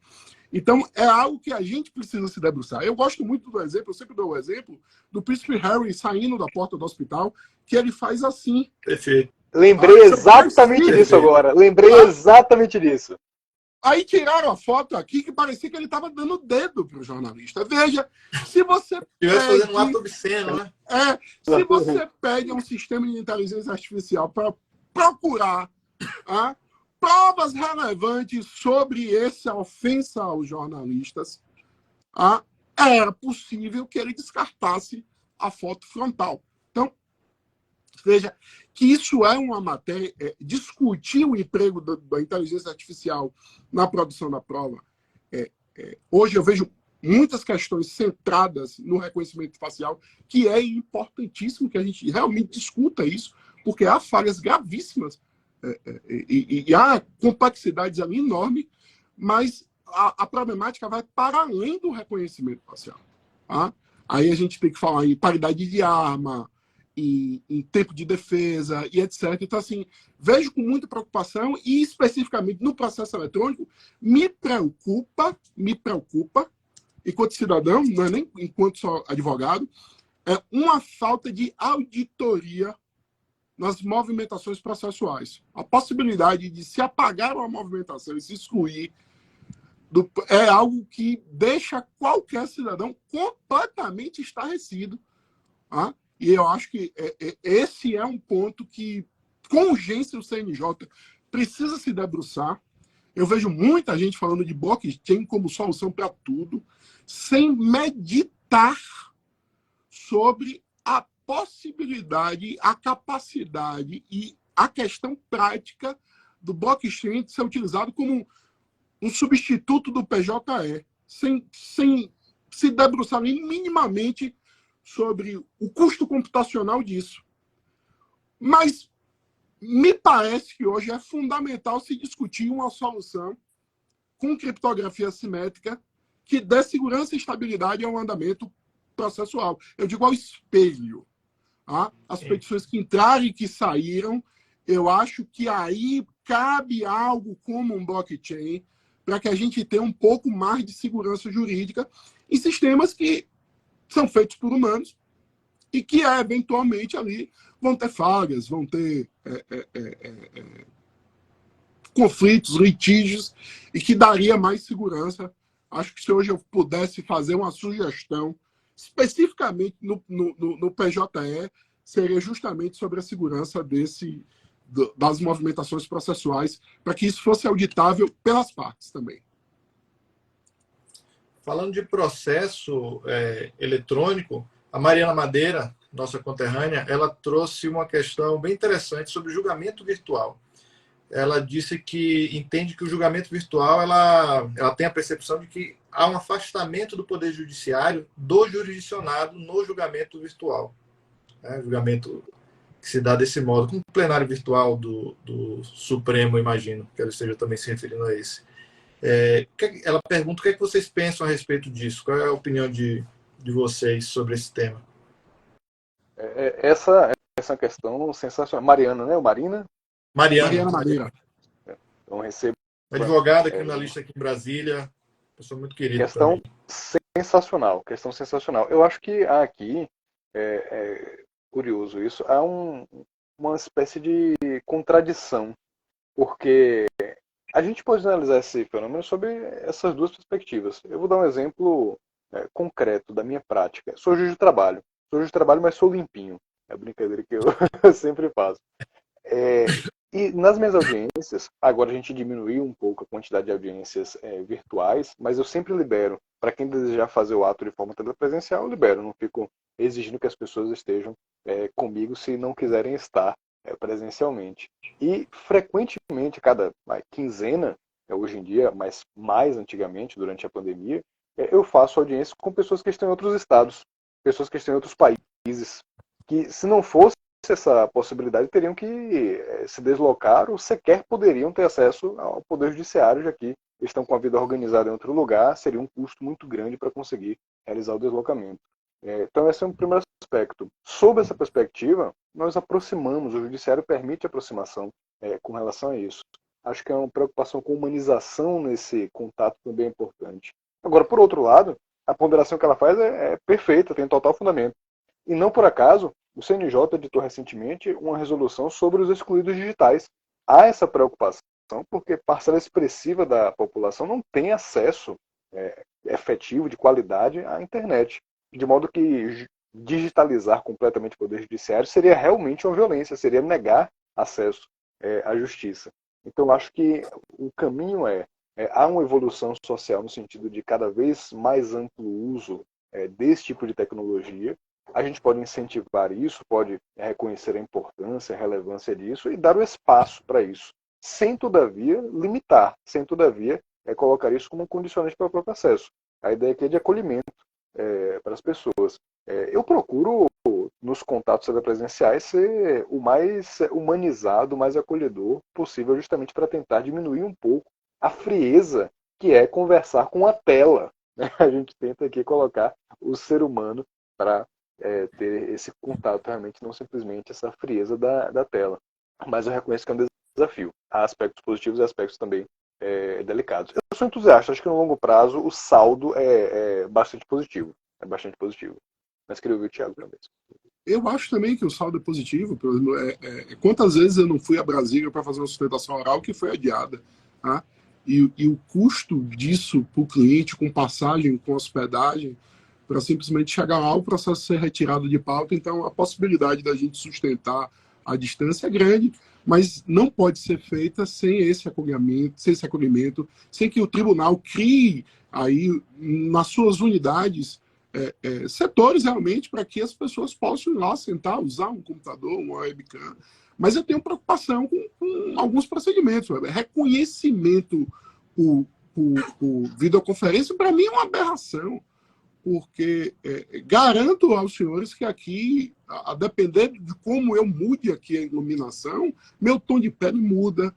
Então, é algo que a gente precisa se debruçar. Eu gosto muito do exemplo, eu sempre dou o exemplo, do príncipe Harry saindo da porta do hospital, que ele faz assim. Perfeito. Lembrei exatamente disso agora. Lembrei exatamente disso. Aí tiraram a foto aqui que parecia que ele estava dando dedo para o jornalista. Veja, se você fazendo um ato obsceno, né? Se você pede a um sistema de inteligência artificial para procurar provas relevantes sobre essa ofensa aos jornalistas, era possível que ele descartasse a foto frontal. Então, veja que isso é uma matéria, discutir o emprego da inteligência artificial na produção da prova. Hoje eu vejo muitas questões centradas no reconhecimento facial, que é importantíssimo que a gente realmente discuta isso, porque há falhas gravíssimas e há complexidades ali enormes, mas a problemática vai para além do reconhecimento facial. Aí a gente tem que falar em paridade de arma, em tempo de defesa e etc. Então, assim, vejo com muita preocupação e, especificamente no processo eletrônico, me preocupa, enquanto cidadão, não é nem enquanto só advogado, uma falta de auditoria nas movimentações processuais. A possibilidade de se apagar uma movimentação e se excluir é algo que deixa qualquer cidadão completamente estarrecido. E eu acho que esse é um ponto que, com urgência, o CNJ precisa se debruçar. Eu vejo muita gente falando de blockchain como solução para tudo, sem meditar sobre a possibilidade, a capacidade e a questão prática do blockchain ser utilizado como um substituto do PJE, sem se debruçar minimamente sobre o custo computacional disso. Mas me parece que hoje é fundamental se discutir uma solução com criptografia assimétrica que dê segurança e estabilidade ao andamento processual. Eu digo ao espelho. as petições que entraram e que saíram, eu acho que aí cabe algo como um blockchain para que a gente tenha um pouco mais de segurança jurídica em sistemas que são feitos por humanos e que, eventualmente, ali vão ter falhas, vão ter conflitos, litígios, e que daria mais segurança. Acho que se hoje eu pudesse fazer uma sugestão, especificamente no PJE, seria justamente sobre a segurança das movimentações processuais, para que isso fosse auditável pelas partes também. Falando de processo eletrônico, a Mariana Madeira, nossa conterrânea, ela trouxe uma questão bem interessante sobre o julgamento virtual. Ela disse que entende que o julgamento virtual ela tem a percepção de que há um afastamento do poder judiciário do jurisdicionado no julgamento virtual. Julgamento que se dá desse modo, com o plenário virtual do Supremo, imagino que ela esteja também se referindo a esse. Ela pergunta o que é que vocês pensam a respeito disso, qual é a opinião de vocês sobre esse tema? Essa é uma questão sensacional. Mariana, né? Marina? Mariana Madeira. Então, recebo. Advogada, criminalista aqui em Brasília, pessoa muito querida. Questão sensacional, questão sensacional. Eu acho que aqui, curioso isso, há uma espécie de contradição, porque a gente pode analisar esse fenômeno sob essas duas perspectivas. Eu vou dar um exemplo concreto da minha prática. Sou juiz de trabalho, mas sou limpinho. É a brincadeira que eu sempre faço. E nas minhas audiências, agora a gente diminuiu um pouco a quantidade de audiências virtuais, mas eu sempre libero. Para quem desejar fazer o ato de forma telepresencial, eu libero. Não fico exigindo que as pessoas estejam comigo se não quiserem estar presencialmente. E frequentemente, cada quinzena, hoje em dia, mas mais antigamente, durante a pandemia, eu faço audiências com pessoas que estão em outros estados, pessoas que estão em outros países, que se não fosse essa possibilidade, teriam que se deslocar ou sequer poderiam ter acesso ao Poder Judiciário, já que estão com a vida organizada em outro lugar, seria um custo muito grande para conseguir realizar o deslocamento. Então, esse é um primeiro aspecto. Sob essa perspectiva, nós aproximamos, o Judiciário permite aproximação com relação a isso. Acho que é uma preocupação com humanização nesse contato também é importante. Agora, por outro lado, a ponderação que ela faz é perfeita, tem total fundamento. E não por acaso, o CNJ editou recentemente uma resolução sobre os excluídos digitais. Há essa preocupação porque parcela expressiva da população não tem acesso efetivo, de qualidade, à internet. De modo que digitalizar completamente o Poder Judiciário seria realmente uma violência, seria negar acesso à justiça. Então, acho que o caminho há uma evolução social no sentido de cada vez mais amplo uso desse tipo de tecnologia. A gente pode incentivar isso, pode reconhecer a importância, a relevância disso e dar o espaço para isso, sem, todavia, limitar, sem, todavia, colocar isso como um condicionante para o próprio acesso. A ideia aqui é de acolhimento para as pessoas. Eu procuro, nos contatos presenciais, ser o mais humanizado, o mais acolhedor possível, justamente para tentar diminuir um pouco a frieza que é conversar com a tela. A gente tenta aqui colocar o ser humano para ter esse contato realmente, não simplesmente essa frieza da tela. Mas eu reconheço que é um desafio. Há aspectos positivos e aspectos também delicados. Eu sou entusiasta, acho que no longo prazo o saldo é bastante positivo. É bastante positivo. Mas queria ouvir o Thiago também. Eu acho também que o saldo é positivo. Quantas vezes eu não fui a Brasília para fazer uma sustentação oral que foi adiada? Tá? E o custo disso para o cliente, com passagem, com hospedagem, para simplesmente chegar lá, o processo ser retirado de pauta. Então, a possibilidade da gente sustentar a distância é grande, mas não pode ser feita sem esse acolhimento, sem que o tribunal crie aí, nas suas unidades, setores realmente para que as pessoas possam ir lá sentar, usar um computador, uma webcam. Mas eu tenho preocupação com alguns procedimentos. Reconhecimento por videoconferência, para mim, é uma aberração. Porque garanto aos senhores que aqui, a depender de como eu mude aqui a iluminação, meu tom de pele muda,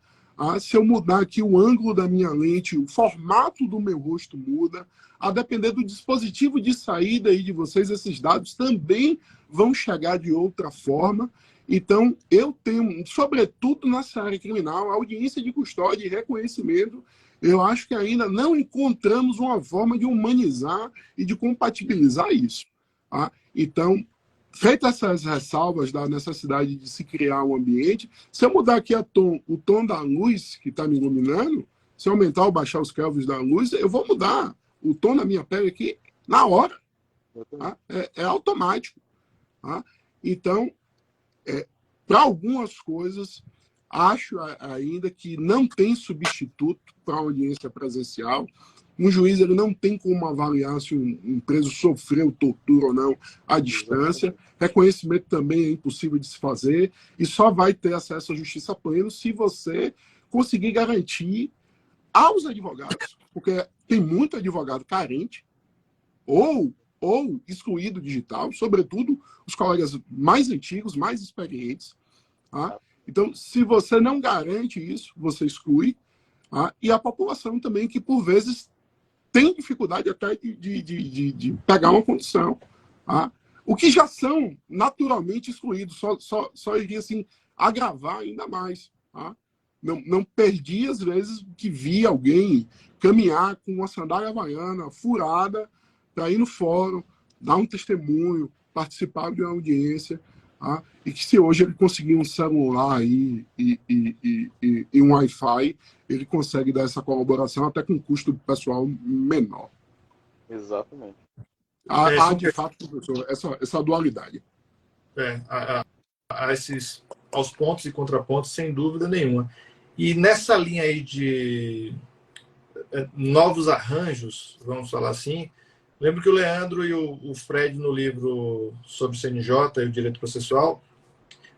Se eu mudar aqui o ângulo da minha lente, o formato do meu rosto muda. A depender do dispositivo de saída aí de vocês, esses dados também vão chegar de outra forma. Então, eu tenho, sobretudo nessa área criminal, audiência de custódia e reconhecimento, eu acho que ainda não encontramos uma forma de humanizar e de compatibilizar isso. Tá? Então, feitas essas ressalvas da necessidade de se criar um ambiente, se eu mudar aqui o tom da luz que está me iluminando, se eu aumentar ou baixar os kelvins da luz, eu vou mudar o tom da minha pele aqui na hora. Tá? É automático. Tá? Então, para algumas coisas, acho ainda que não tem substituto para a audiência presencial. Um juiz ele não tem como avaliar se um preso sofreu tortura ou não à distância. Reconhecimento também é impossível de se fazer e só vai ter acesso à justiça plena se você conseguir garantir aos advogados, porque tem muito advogado carente ou excluído digital, sobretudo os colegas mais antigos, mais experientes. Tá? Então, se você não garante isso, você exclui. Tá? E a população também, que por vezes tem dificuldade até de pegar uma condição. Tá? O que já são naturalmente excluídos, só iria assim, agravar ainda mais. Tá? Não perdi, às vezes, que vi alguém caminhar com uma sandália havaiana furada para ir no fórum, dar um testemunho, participar de uma audiência, tá? E que se hoje ele conseguir um celular aí e um Wi-Fi, ele consegue dar essa colaboração até com custo pessoal menor. Exatamente. Há de fato, professor, essa dualidade. Aos pontos e contrapontos, sem dúvida nenhuma. E nessa linha aí de novos arranjos, vamos falar assim, lembro que o Leandro e o Fred, no livro sobre CNJ e o direito processual,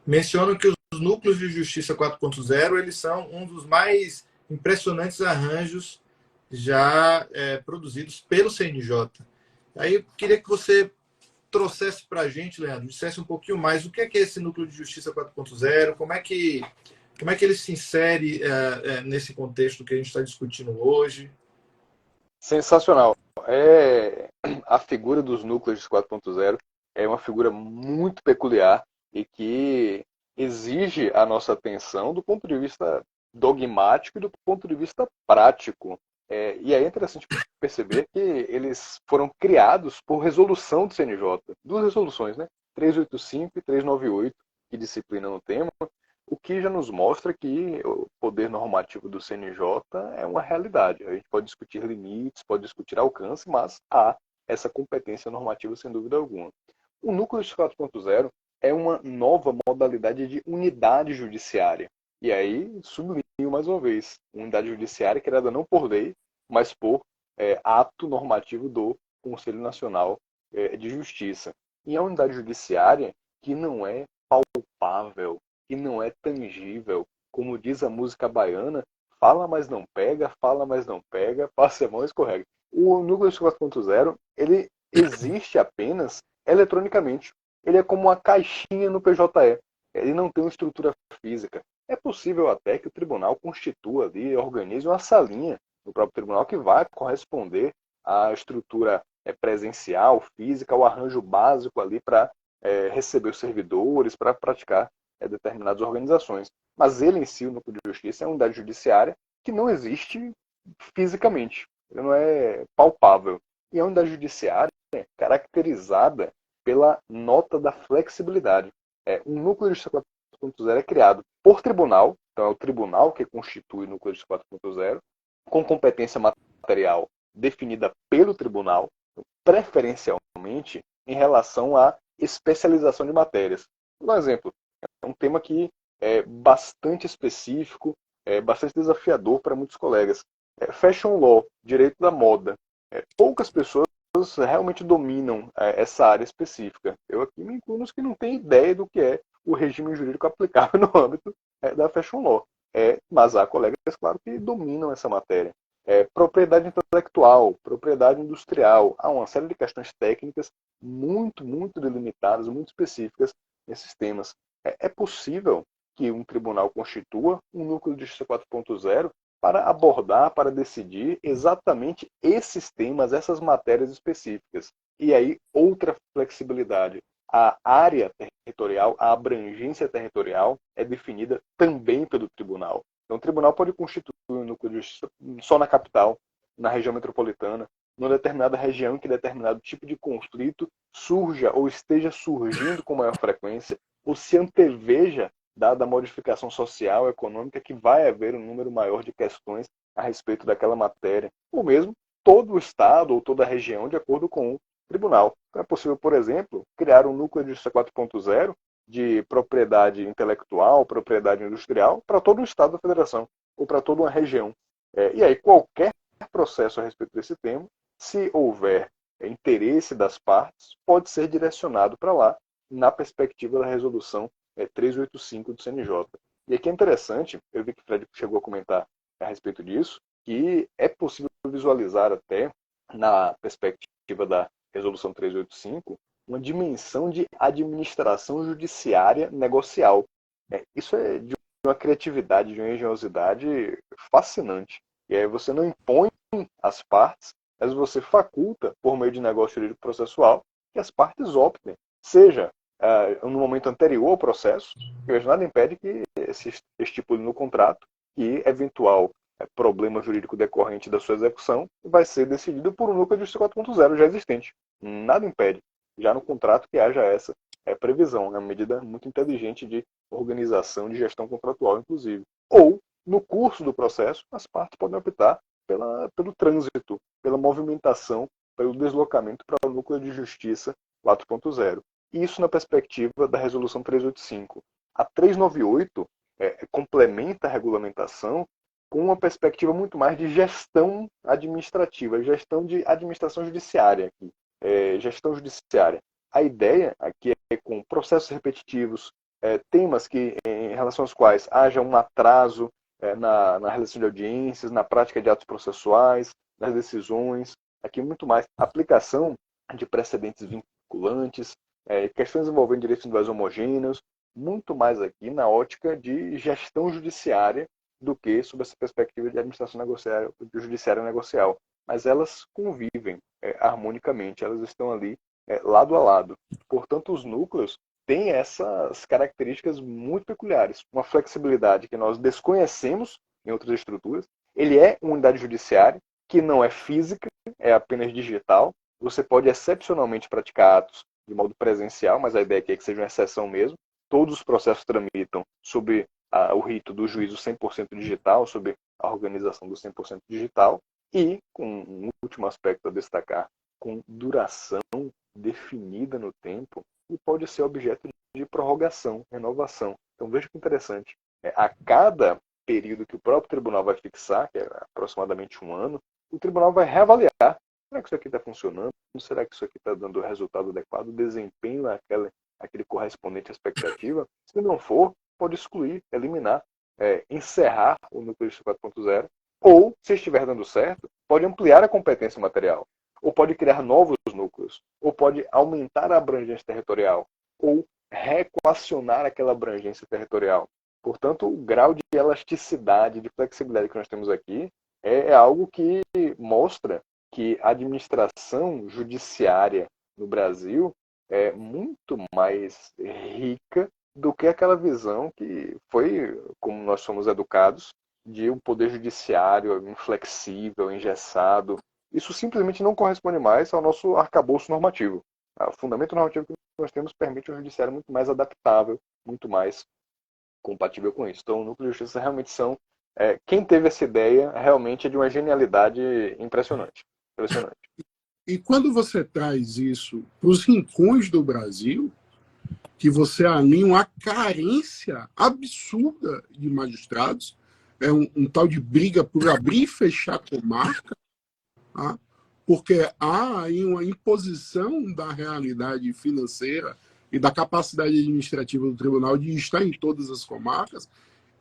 mencionam que os núcleos de justiça 4.0 eles são um dos mais impressionantes arranjos já produzidos pelo CNJ. Aí eu queria que você trouxesse para a gente, Leandro, dissesse um pouquinho mais o que é esse núcleo de justiça 4.0, como é que ele se insere nesse contexto que a gente está discutindo hoje. Sensacional. A figura dos núcleos de 4.0 é uma figura muito peculiar e que exige a nossa atenção do ponto de vista dogmático e do ponto de vista prático. E aí é interessante perceber que eles foram criados por resolução do CNJ. Duas resoluções, né? 385 e 398, que disciplinam o tema, o que já nos mostra que o poder normativo do CNJ é uma realidade. A gente pode discutir limites, pode discutir alcance, mas há essa competência normativa sem dúvida alguma. O núcleo de 4.0 é uma nova modalidade de unidade judiciária. E aí, sublinho mais uma vez, unidade judiciária criada não por lei, mas por ato normativo do Conselho Nacional de Justiça. E a unidade judiciária que não é palpável, que não é tangível, como diz a música baiana, fala, mas não pega, passa a mão e escorrega. O núcleo 4.0, ele existe apenas eletronicamente. Ele é como uma caixinha no PJE. Ele não tem uma estrutura física. É possível até que o tribunal constitua ali, organize uma salinha no próprio tribunal que vai corresponder à estrutura presencial, física, o arranjo básico ali para receber os servidores, para praticar determinadas organizações. Mas ele em si, o núcleo de justiça, é uma unidade judiciária que não existe fisicamente. Ele não é palpável. E a unidade judiciária é caracterizada pela nota da flexibilidade. Um núcleo de justiça 4.0 é criado por tribunal, então é o tribunal que constitui o núcleo de justiça 4.0, com competência material definida pelo tribunal, preferencialmente em relação à especialização de matérias. Por exemplo, é um tema que é bastante específico, bastante desafiador para muitos colegas. Fashion Law, direito da moda. Poucas pessoas realmente dominam essa área específica. Eu aqui me incluo nos que não têm ideia do que é o regime jurídico aplicável no âmbito da Fashion Law. Mas há colegas, claro, que dominam essa matéria. Propriedade intelectual, propriedade industrial. Há uma série de questões técnicas muito, muito delimitadas, muito específicas nesses temas. É possível que um tribunal constitua um núcleo de justiça 4.0 para abordar, para decidir exatamente esses temas, essas matérias específicas. E aí, outra flexibilidade. A área territorial, a abrangência territorial é definida também pelo tribunal. Então, o tribunal pode constituir um núcleo de justiça só na capital, na região metropolitana, numa determinada região em que determinado tipo de conflito surja ou esteja surgindo com maior frequência, ou se anteveja, dada a modificação social, econômica, que vai haver um número maior de questões a respeito daquela matéria, ou mesmo todo o estado ou toda a região, de acordo com o tribunal. Então é possível, por exemplo, criar um núcleo de justiça 4.0 de propriedade intelectual, propriedade industrial, para todo o estado da federação, ou para toda uma região. E aí, qualquer processo a respeito desse tema, se houver interesse das partes, pode ser direcionado para lá, na perspectiva da resolução 385 do CNJ. E aqui é interessante, eu vi que o Fred chegou a comentar a respeito disso, que é possível visualizar até, na perspectiva da resolução 385, uma dimensão de administração judiciária negocial. Isso é de uma criatividade, de uma engenhosidade fascinante. E aí você não impõe às partes, mas você faculta, por meio de negócio jurídico processual, que as partes optem, seja no momento anterior ao processo, que nada impede que se estipule no contrato que eventual problema jurídico decorrente da sua execução vai ser decidido por um núcleo de justiça 4.0 já existente. Nada impede, já no contrato, que haja essa previsão. É uma medida muito inteligente de organização, de gestão contratual, inclusive. Ou, no curso do processo, as partes podem optar pelo trânsito, pela movimentação, pelo deslocamento para o núcleo de justiça 4.0. Isso na perspectiva da resolução 385. A 398 complementa a regulamentação com uma perspectiva muito mais de gestão administrativa, gestão de administração judiciária aqui. Gestão judiciária. A ideia aqui é com processos repetitivos, temas em relação aos quais haja um atraso na realização de audiências, na prática de atos processuais, nas decisões, aqui muito mais aplicação de precedentes vinculantes, questões envolvendo direitos individuais homogêneos, muito mais aqui na ótica de gestão judiciária do que sob essa perspectiva de administração judiciária negocial. Mas elas convivem harmonicamente, elas estão ali lado a lado. Portanto, os núcleos têm essas características muito peculiares. Uma flexibilidade que nós desconhecemos em outras estruturas. Ele é uma unidade judiciária que não é física, é apenas digital. Você pode excepcionalmente praticar atos de modo presencial, mas a ideia aqui é que seja uma exceção mesmo. Todos os processos tramitam sob o rito do juízo 100% digital, sob a organização do 100% digital. E, com um último aspecto a destacar, com duração definida no tempo, e pode ser objeto de prorrogação, renovação. Então veja que interessante. A cada período que o próprio tribunal vai fixar, que é aproximadamente 1 ano, o tribunal vai reavaliar. Será que isso aqui está funcionando? Será que isso aqui está dando o resultado adequado? O desempenho aquele correspondente à expectativa? Se não for, pode excluir, eliminar, encerrar o núcleo de 4.0. Ou, se estiver dando certo, pode ampliar a competência material. Ou pode criar novos núcleos. Ou pode aumentar a abrangência territorial. Ou reequacionar aquela abrangência territorial. Portanto, o grau de elasticidade, de flexibilidade que nós temos aqui é algo que mostra que a administração judiciária no Brasil é muito mais rica do que aquela visão que foi, como nós somos educados, de um poder judiciário inflexível, engessado. Isso simplesmente não corresponde mais ao nosso arcabouço normativo. O fundamento normativo que nós temos permite um judiciário muito mais adaptável, muito mais compatível com isso. Então, o núcleo de justiça realmente são... quem teve essa ideia realmente é de uma genialidade impressionante. E quando você traz isso para os rincões do Brasil, que você alinha uma carência absurda de magistrados, um tal de briga por abrir e fechar comarca, tá? Porque há aí uma imposição da realidade financeira e da capacidade administrativa do tribunal de estar em todas as comarcas.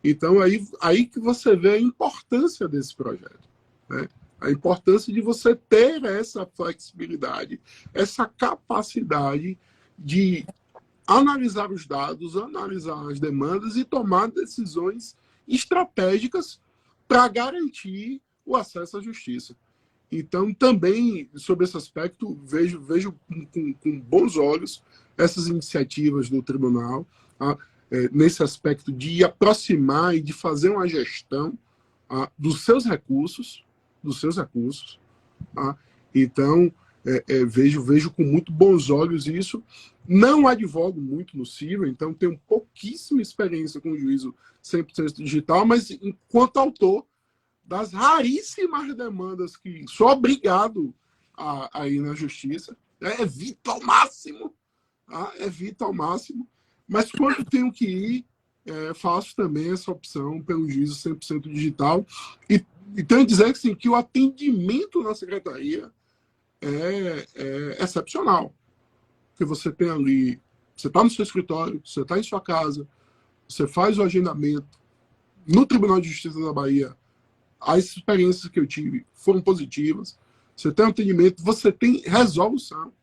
Então, aí que você vê a importância desse projeto, né? A importância de você ter essa flexibilidade, essa capacidade de analisar os dados, analisar as demandas e tomar decisões estratégicas para garantir o acesso à justiça. Então, também, sobre esse aspecto, vejo com bons olhos essas iniciativas do tribunal, tá? Nesse aspecto de aproximar e de fazer uma gestão, tá? dos seus recursos, tá? Então, vejo com muito bons olhos isso. Não advogo muito no civil, então tenho pouquíssima experiência com o juízo 100% digital, mas enquanto autor das raríssimas demandas que sou obrigado a ir na justiça, evito ao máximo, tá? Evito ao máximo, mas quando tenho que ir, faço também essa opção pelo juízo 100% digital. E tenho a dizer assim, que o atendimento na secretaria é excepcional. Porque você tem ali, você está no seu escritório, você está em sua casa, você faz o agendamento. No Tribunal de Justiça da Bahia, as experiências que eu tive foram positivas. Você tem um atendimento, você tem resolução.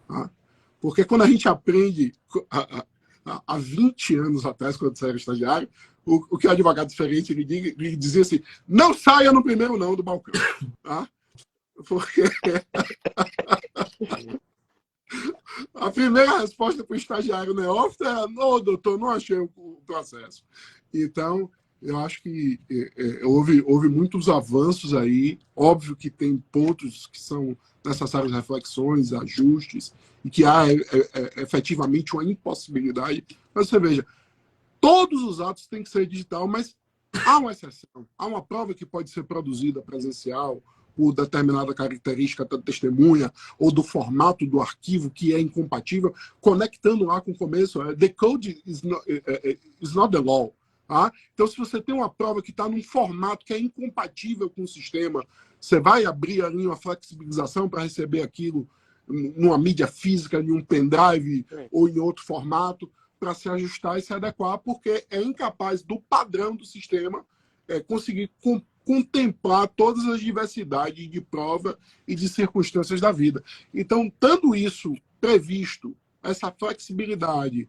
Tá? Porque quando a gente aprende, há 20 anos atrás, quando eu era estagiário, o que o advogado diferente ele dizia assim, não saia no primeiro não do balcão. Tá? Porque a primeira resposta para o estagiário neófito é: não, doutor, não achei o processo. Então, eu acho que houve muitos avanços aí. Óbvio que tem pontos que são necessários reflexões, ajustes, e que há efetivamente uma impossibilidade. Mas você veja, todos os atos têm que ser digital, mas há uma exceção. Há uma prova que pode ser produzida presencial, por determinada característica da testemunha, ou do formato do arquivo que é incompatível, conectando lá com o começo. The code is not the law. Tá? Então, se você tem uma prova que está num formato que é incompatível com o sistema, você vai abrir ali uma flexibilização para receber aquilo numa mídia física, em um pendrive ou em outro formato, para se ajustar e se adequar, porque é incapaz do padrão do sistema conseguir contemplar todas as diversidades de prova e de circunstâncias da vida. Então, tendo isso previsto, essa flexibilidade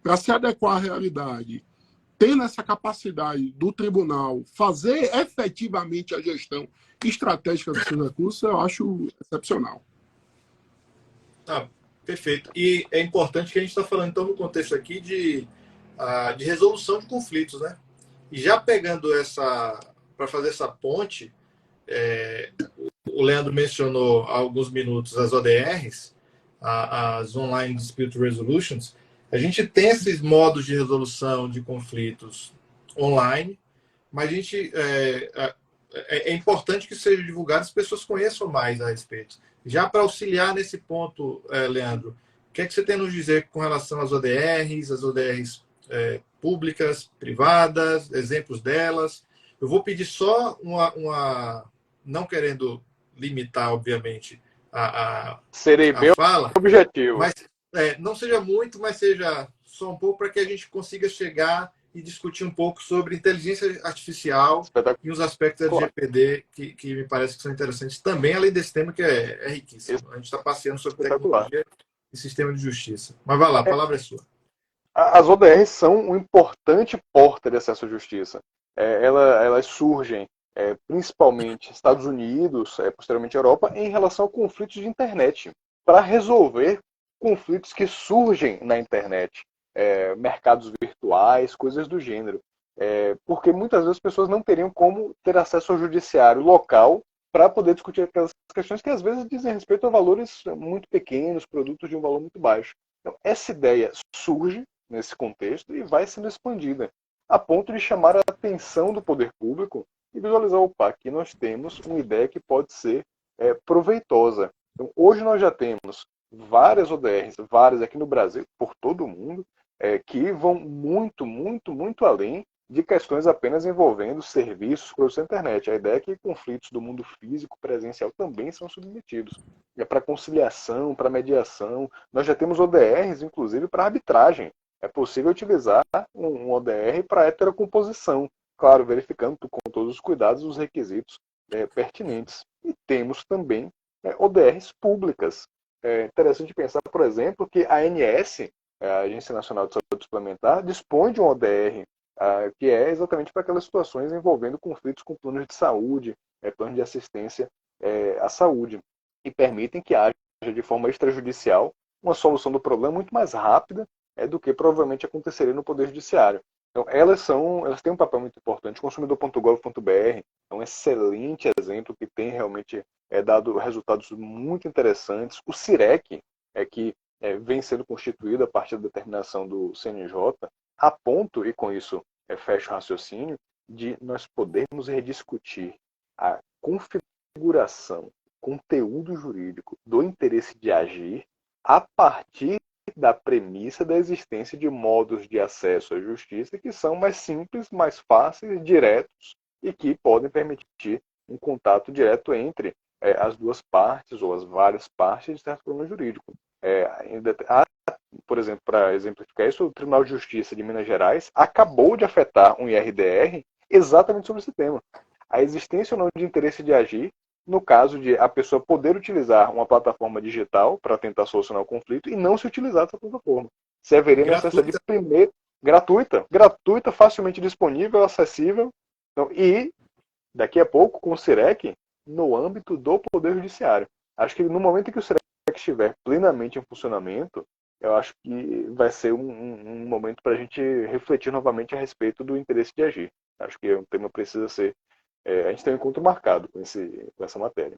para se adequar à realidade, tendo essa capacidade do tribunal fazer efetivamente a gestão estratégica dos seus recursos, eu acho excepcional. Ah, perfeito. E é importante que a gente está falando, então, no contexto aqui de resolução de conflitos, né? E já pegando para fazer essa ponte, o Leandro mencionou há alguns minutos as ODRs, as Online Dispute Resolutions. A gente tem esses modos de resolução de conflitos online, mas a gente é importante que seja divulgado, as pessoas conheçam mais a respeito. Já para auxiliar nesse ponto, Leandro, o que é que você tem a nos dizer com relação às ODRs públicas, privadas, exemplos delas? Eu vou pedir só não querendo limitar, obviamente, Serei bem fala, objetivo. mas não seja muito, mas seja só um pouco, para que a gente consiga chegar e discutir um pouco sobre inteligência artificial e os aspectos do LGPD que me parece que são interessantes também, além desse tema que é riquíssimo. A gente está passeando sobre tecnologia e sistema de justiça. Mas vai lá, a palavra é sua. As ODRs são um importante porta de acesso à justiça. Elas surgem principalmente nos Estados Unidos, posteriormente Europa, em relação a conflitos de internet, para resolver conflitos que surgem na internet, mercados virtuais, coisas do gênero. Porque muitas vezes as pessoas não teriam como ter acesso ao judiciário local para poder discutir aquelas questões que às vezes dizem respeito a valores muito pequenos, produtos de um valor muito baixo. Então, essa ideia surge nesse contexto e vai sendo expandida, a ponto de chamar a atenção do poder público e visualizar, opa, aqui nós temos uma ideia que pode ser proveitosa. Então, hoje nós já temos várias ODRs, várias aqui no Brasil, por todo o mundo, que vão muito, muito, muito além de questões apenas envolvendo serviços, produtos da internet. A ideia é que conflitos do mundo físico, presencial, também são submetidos. Para conciliação, para mediação. Nós já temos ODRs, inclusive, para arbitragem. É possível utilizar um ODR para heterocomposição, claro, verificando com todos os cuidados os requisitos pertinentes. E temos também ODRs públicas, é interessante pensar, por exemplo, que a ANS, a Agência Nacional de Saúde Suplementar, dispõe de um ODR, que é exatamente para aquelas situações envolvendo conflitos com planos de saúde, planos de assistência à saúde, e permitem que haja de forma extrajudicial uma solução do problema muito mais rápida do que provavelmente aconteceria no Poder Judiciário. Então, elas têm um papel muito importante. Consumidor.gov.br é um excelente exemplo que tem realmente dado resultados muito interessantes. O CIREC, que vem sendo constituído a partir da determinação do CNJ, a ponto, e com isso fecha o raciocínio, de nós podermos rediscutir a configuração, conteúdo jurídico do interesse de agir a partir da premissa da existência de modos de acesso à justiça que são mais simples, mais fáceis, diretos e que podem permitir um contato direto entre as duas partes ou as várias partes de certo problema jurídico. Por exemplo, para exemplificar isso, o Tribunal de Justiça de Minas Gerais acabou de afetar um IRDR exatamente sobre esse tema. A existência ou não de interesse de agir no caso de a pessoa poder utilizar uma plataforma digital para tentar solucionar o conflito e não se utilizar dessa plataforma. Se haveria necessidade de primeiro... Gratuita, facilmente disponível, acessível. Então, e, daqui a pouco, com o CIREC, no âmbito do Poder Judiciário. Acho que no momento em que o CIREC estiver plenamente em funcionamento, eu acho que vai ser um momento para a gente refletir novamente a respeito do interesse de agir. Acho que o tema precisa ser... a gente tem um encontro marcado com essa matéria.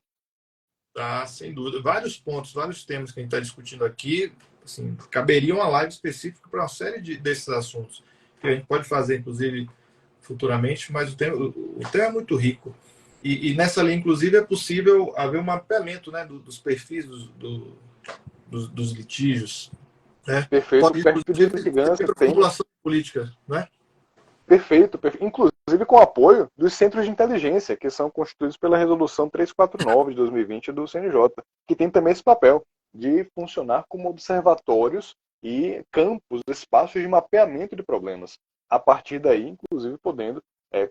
Sem dúvida. Vários pontos, vários temas que a gente está discutindo aqui, assim, caberia uma live específica para uma série desses assuntos, que a gente pode fazer, inclusive, futuramente, mas o tema é muito rico. E nessa linha, inclusive, é possível haver um mapeamento, né, dos perfis dos litígios. Né? Perfeito. Pode, o perfil de litigância tem... população política, né? Perfeito. Inclusive com apoio dos centros de inteligência, que são constituídos pela Resolução 349 de 2020 do CNJ, que tem também esse papel de funcionar como observatórios e campos, espaços de mapeamento de problemas. A partir daí, inclusive, podendo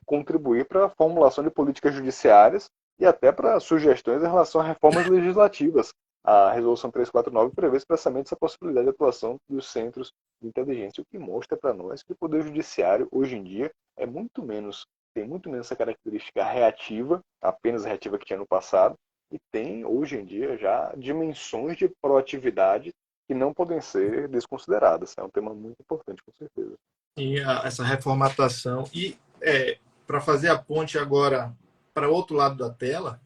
contribuir para a formulação de políticas judiciárias e até para sugestões em relação a reformas legislativas. A Resolução 349 prevê expressamente essa possibilidade de atuação dos centros de inteligência, o que mostra para nós que o Poder Judiciário, hoje em dia, tem muito menos essa característica reativa, apenas reativa que tinha no passado, e tem, hoje em dia, já dimensões de proatividade que não podem ser desconsideradas. É um tema muito importante, com certeza. E essa reformatação. E para fazer a ponte agora para o outro lado da tela,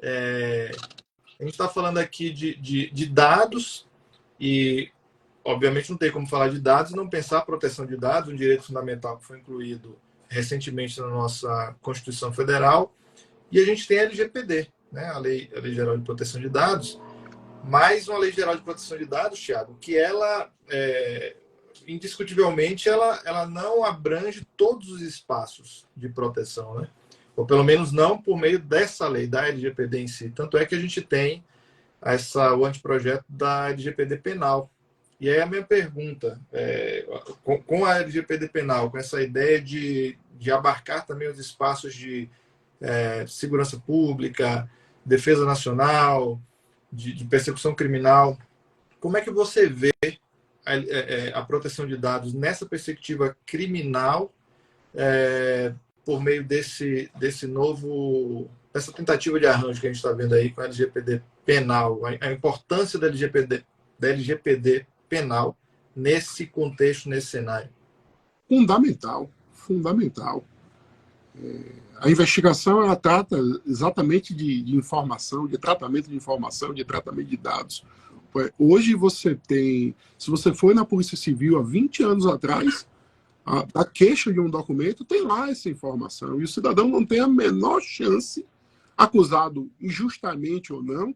a gente está falando aqui de dados e, obviamente, não tem como falar de dados e não pensar a proteção de dados, um direito fundamental que foi incluído recentemente na nossa Constituição Federal. E a gente tem a LGPD, né? a Lei Geral de Proteção de Dados, mais uma Lei Geral de Proteção de Dados, Thiago, que ela, indiscutivelmente, ela não abrange todos os espaços de proteção, né? Ou pelo menos não por meio dessa lei, da LGPD em si. Tanto é que a gente tem o anteprojeto da LGPD penal. E aí a minha pergunta, com a LGPD penal, com essa ideia de abarcar também os espaços de segurança pública, defesa nacional, de persecução criminal, como é que você vê a proteção de dados nessa perspectiva criminal, por meio dessa tentativa de arranjo que a gente está vendo aí com a LGPD penal, a importância da LGPD penal nesse contexto, nesse cenário? Fundamental. A investigação, ela trata exatamente de informação, de tratamento de informação, de tratamento de dados. Hoje se você foi na Polícia Civil há 20 anos atrás, a queixa de um documento tem lá essa informação. E o cidadão não tem a menor chance, acusado injustamente ou não,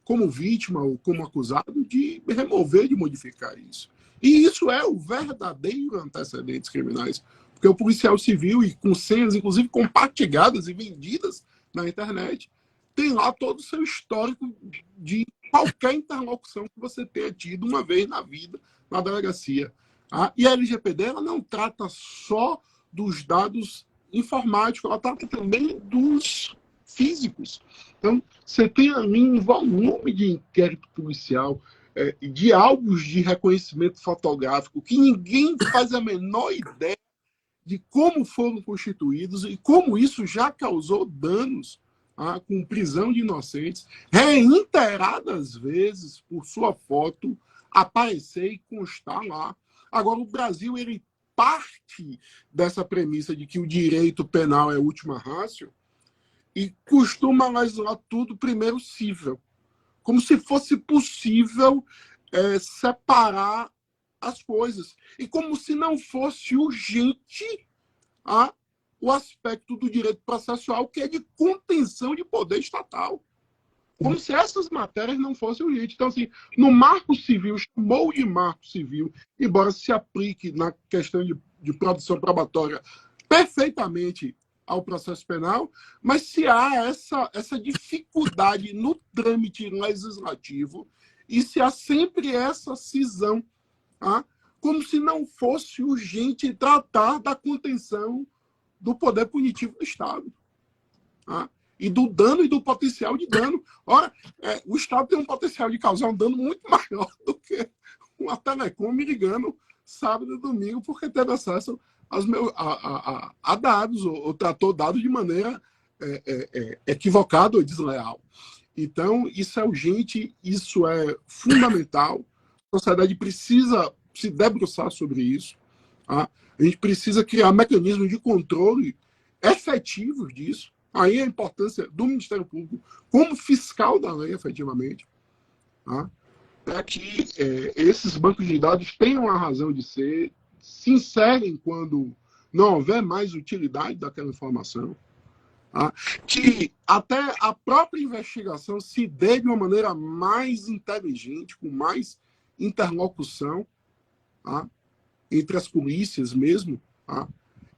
como vítima ou como acusado, de remover, de modificar isso. E isso é o verdadeiro antecedentes criminais. Porque o policial civil, e com senhas, inclusive, compartilhadas e vendidas na internet, tem lá todo o seu histórico de qualquer interlocução que você tenha tido uma vez na vida na delegacia. E a LGPD, ela não trata só dos dados informáticos, ela trata também dos físicos. Então, você tem ali um volume de inquérito policial, de álbuns de reconhecimento fotográfico, que ninguém faz a menor ideia de como foram constituídos e como isso já causou danos, com prisão de inocentes, reiteradas vezes por sua foto aparecer e constar lá. Agora, o Brasil, ele parte dessa premissa de que o direito penal é última ratio e costuma legislar tudo primeiro cível, como se fosse possível separar as coisas, e como se não fosse urgente o aspecto do direito processual, que é de contenção de poder estatal. Como se essas matérias não fossem urgentes. Então, assim, no marco civil, chamou de marco civil, embora se aplique na questão de produção probatória perfeitamente ao processo penal, mas se há essa dificuldade no trâmite legislativo e se há sempre essa cisão, como se não fosse urgente tratar da contenção do poder punitivo do Estado. E do dano e do potencial de dano. Ora, o Estado tem um potencial de causar um dano muito maior do que uma telecom me ligando sábado e domingo porque teve acesso a dados, ou tratou dados de maneira equivocada ou desleal. Então, isso é urgente, isso é fundamental. A sociedade precisa se debruçar sobre isso. A gente precisa criar mecanismos de controle efetivos disso. Aí a importância do Ministério Público como fiscal da lei, efetivamente, é que esses bancos de dados tenham a razão de ser, se inserem quando não houver mais utilidade daquela informação, que até a própria investigação se dê de uma maneira mais inteligente, com mais interlocução entre as polícias mesmo,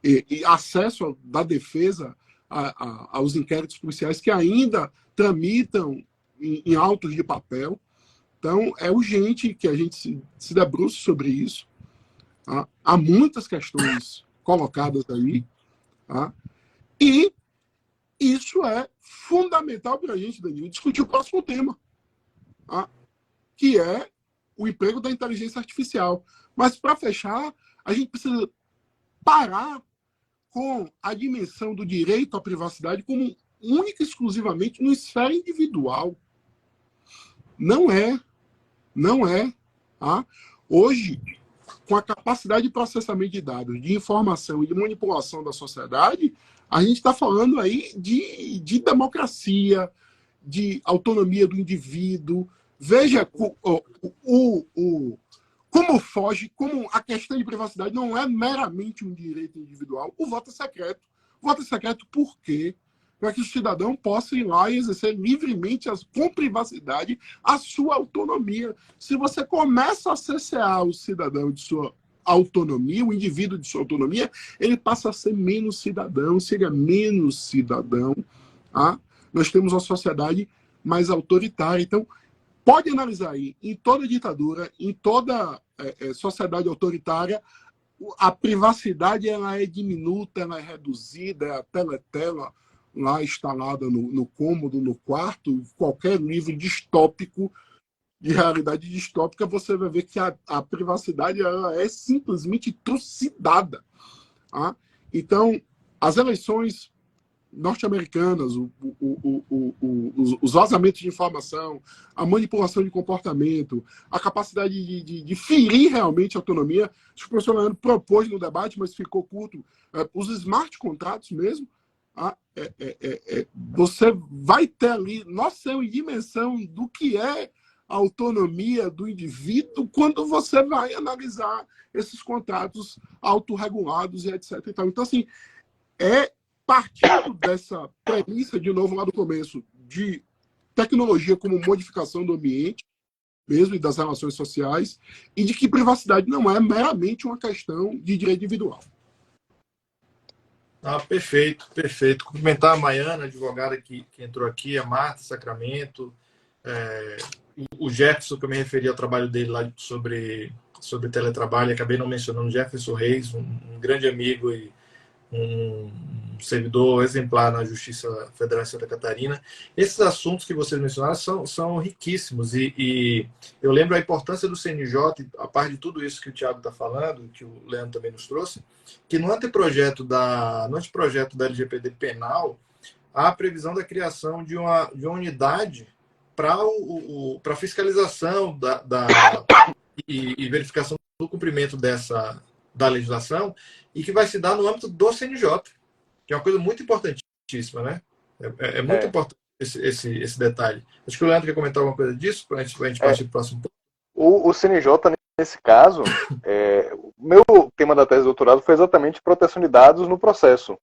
e acesso da defesa aos inquéritos policiais que ainda tramitam em autos de papel. Então, é urgente que a gente se debruce sobre isso. Há muitas questões colocadas aí. E isso é fundamental para a gente, Danilo, discutir o próximo tema, que é o emprego da inteligência artificial. Mas, para fechar, a gente precisa parar com a dimensão do direito à privacidade como única e exclusivamente uma esfera individual. Não é. Não é. Hoje, com a capacidade de processamento de dados, de informação e de manipulação da sociedade, a gente está falando aí de democracia, de autonomia do indivíduo. Veja como foge, como a questão de privacidade não é meramente um direito individual. O voto é secreto. O voto é secreto por quê? Para que o cidadão possa ir lá e exercer livremente, com privacidade, a sua autonomia. Se você começa a cercear o cidadão de sua autonomia, o indivíduo de sua autonomia, ele passa a ser menos cidadão, seria menos cidadão. Nós temos uma sociedade mais autoritária. Então, pode analisar aí, em toda ditadura, em toda sociedade autoritária, a privacidade ela é diminuta, ela é reduzida, é a teletela lá instalada no cômodo, no quarto. Qualquer livro distópico, de realidade distópica, você vai ver que a privacidade ela é simplesmente trucidada. Então, as eleições norte-americanas, os vazamentos de informação, a manipulação de comportamento, a capacidade de ferir realmente a autonomia. O professor Leandro propôs no debate, mas ficou curto, os smart contratos mesmo. Você vai ter ali noção e dimensão do que é a autonomia do indivíduo quando você vai analisar esses contratos autorregulados e etc. Então, assim, partindo dessa premissa, de novo, lá do começo, de tecnologia como modificação do ambiente, mesmo e das relações sociais, e de que privacidade não é meramente uma questão de direito individual. Perfeito, perfeito. Cumprimentar a Maiana, advogada que entrou aqui, a Marta Sacramento, o Jefferson, que eu me referi ao trabalho dele lá sobre teletrabalho, acabei não mencionando, Jefferson Reis, um grande amigo e um servidor exemplar na Justiça Federal de Santa Catarina. Esses assuntos que vocês mencionaram são riquíssimos e eu lembro a importância do CNJ, a parte de tudo isso que o Tiago está falando, que o Leandro também nos trouxe, que no anteprojeto da LGPD penal, há a previsão da criação de uma unidade para fiscalização e verificação do cumprimento da legislação e que vai se dar no âmbito do CNJ, que é uma coisa muito importantíssima, né? É muito importante esse detalhe. Acho que o Leandro quer comentar alguma coisa disso para a gente partir para o próximo ponto. O CNJ, nesse caso, o meu tema da tese de doutorado foi exatamente proteção de dados no processo.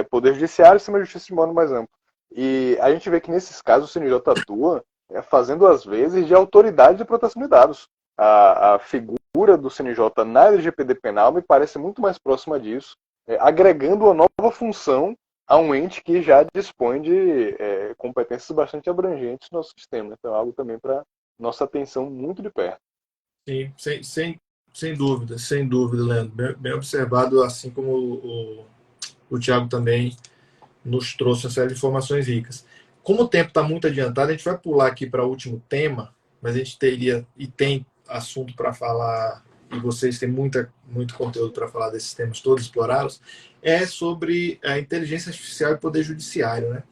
Poder Judiciário e Sistema de Justiça de modo mais amplo. E a gente vê que nesses casos o CNJ atua fazendo às vezes de autoridade de proteção de dados. A figura do CNJ na LGPD penal me parece muito mais próxima disso, agregando uma nova função a um ente que já dispõe de competências bastante abrangentes no nosso sistema. Então é algo também para nossa atenção muito de perto. Sim, sem dúvida, Leandro. Bem observado, assim como o Tiago também nos trouxe uma série de informações ricas. Como o tempo está muito adiantado, a gente vai pular aqui para o último tema, mas a gente tem assunto para falar, e vocês têm muito conteúdo para falar desses temas todos, explorá-los, é sobre a inteligência artificial e poder judiciário, né?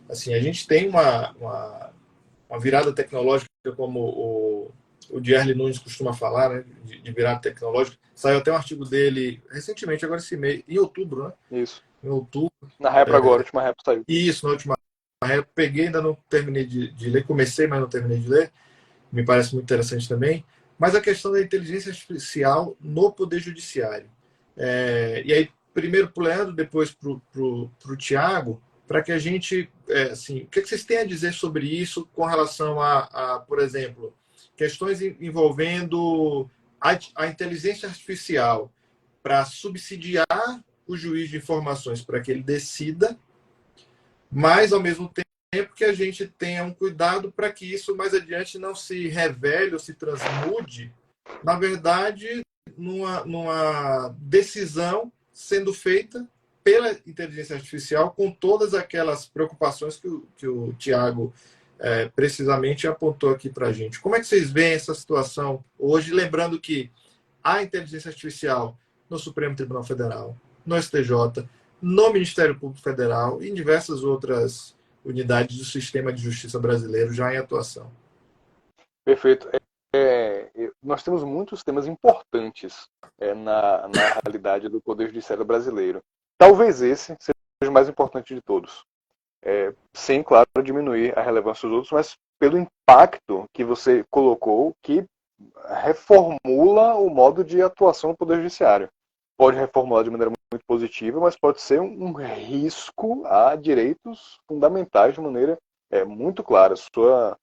Assim, a gente tem uma virada tecnológica, como o Dierle Nunes costuma falar, né? De virada tecnológica. Saiu até um artigo dele recentemente, agora esse mês, em outubro, né? Isso. Em outubro. Na Repro agora, a última Repro saiu. Isso, na última Repro. Peguei, ainda não terminei de ler, comecei, mas não terminei de ler. Me parece muito interessante também. Mas a questão da inteligência artificial no Poder Judiciário. E aí, primeiro para o Leandro, depois para o Tiago, para que a gente... assim, o que vocês têm a dizer sobre isso com relação a por exemplo, questões envolvendo a inteligência artificial para subsidiar o juiz de informações para que ele decida, mas, ao mesmo tempo, que a gente tenha um cuidado para que isso mais adiante não se revele ou se transmude, na verdade, numa decisão sendo feita pela inteligência artificial com todas aquelas preocupações que o Tiago precisamente apontou aqui para a gente. Como é que vocês veem essa situação hoje? Lembrando que há inteligência artificial no Supremo Tribunal Federal, no STJ, no Ministério Público Federal e em diversas outras unidades do sistema de justiça brasileiro já em atuação. Perfeito. Nós temos muitos temas importantes na realidade do Poder Judiciário brasileiro. Talvez esse seja o mais importante de todos. Sem, claro, diminuir a relevância dos outros, mas pelo impacto que você colocou, que reformula o modo de atuação do Poder Judiciário. Pode reformular de maneira muito positiva, mas pode ser um risco a direitos fundamentais de maneira muito clara. Sua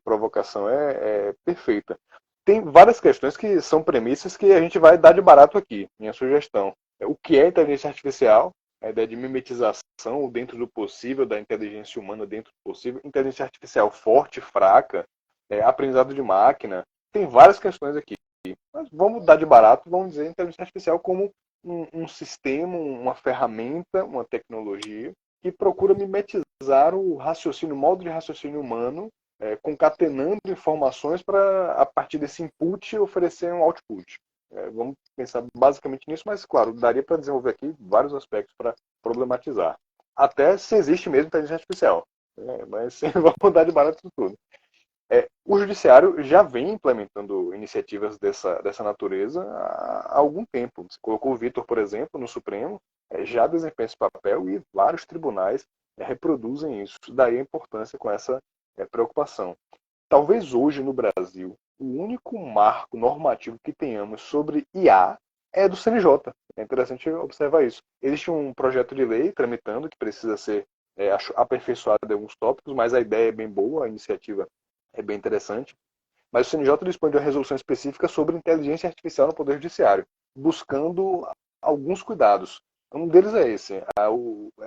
provocação é perfeita. Tem várias questões que são premissas que a gente vai dar de barato aqui, minha sugestão. O que é inteligência artificial? A ideia de mimetização dentro do possível, da inteligência humana dentro do possível. Inteligência artificial forte, fraca, aprendizado de máquina. Tem várias questões aqui. Mas vamos dar de barato, vamos dizer inteligência artificial como um sistema, uma ferramenta, uma tecnologia que procura mimetizar o raciocínio, o modo de raciocínio humano, concatenando informações para, a partir desse input, oferecer um output. Vamos pensar basicamente nisso, mas, claro, daria para desenvolver aqui vários aspectos para problematizar. Até se existe mesmo inteligência artificial. Mas vamos dar de barato tudo. O Judiciário já vem implementando iniciativas dessa natureza há algum tempo. Você colocou o Vitor, por exemplo, no Supremo, já desempenha esse papel e vários tribunais reproduzem isso. Daí a importância com essa preocupação. Talvez hoje no Brasil, o único marco normativo que tenhamos sobre IA é do CNJ. É interessante observar isso. Existe um projeto de lei tramitando que precisa ser aperfeiçoado em alguns tópicos, mas a ideia é bem boa, a iniciativa é bem interessante. Mas o CNJ dispõe de uma resolução específica sobre inteligência artificial no Poder Judiciário, buscando alguns cuidados. Um deles é esse.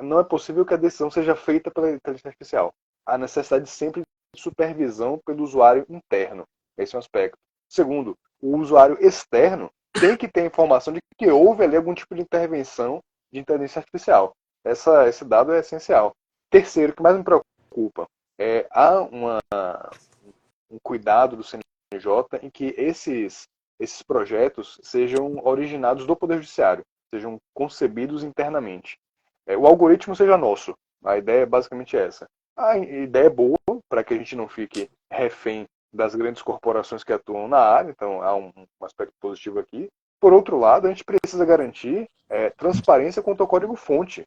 Não é possível que a decisão seja feita pela inteligência artificial. Há necessidade sempre de supervisão pelo usuário interno. Esse é um aspecto. Segundo, o usuário externo tem que ter informação de que houve ali algum tipo de intervenção de inteligência artificial. esse dado é essencial. Terceiro, o que mais me preocupa, há um cuidado do CNJ em que esses projetos sejam originados do Poder Judiciário, sejam concebidos internamente. O algoritmo seja nosso. A ideia é basicamente essa. A ideia é boa para que a gente não fique refém das grandes corporações que atuam na área, então há um aspecto positivo aqui. Por outro lado, a gente precisa garantir transparência quanto ao código-fonte,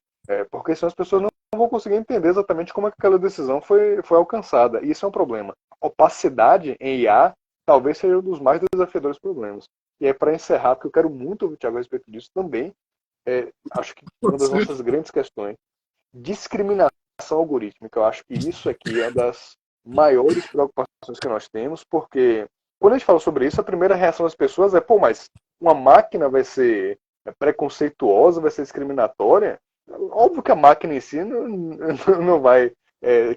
porque senão as pessoas não vão conseguir entender exatamente como é que aquela decisão foi alcançada. E isso é um problema. Opacidade em IA talvez seja um dos mais desafiadores problemas. E aí, para encerrar, porque eu quero muito ouvir o Thiago a respeito disso também, acho que uma das nossas grandes questões, discriminação algorítmica. Eu acho que isso aqui é uma das maiores preocupações que nós temos, porque quando a gente fala sobre isso, a primeira reação das pessoas é, pô, mas uma máquina vai ser preconceituosa, vai ser discriminatória? Óbvio que a máquina em si não vai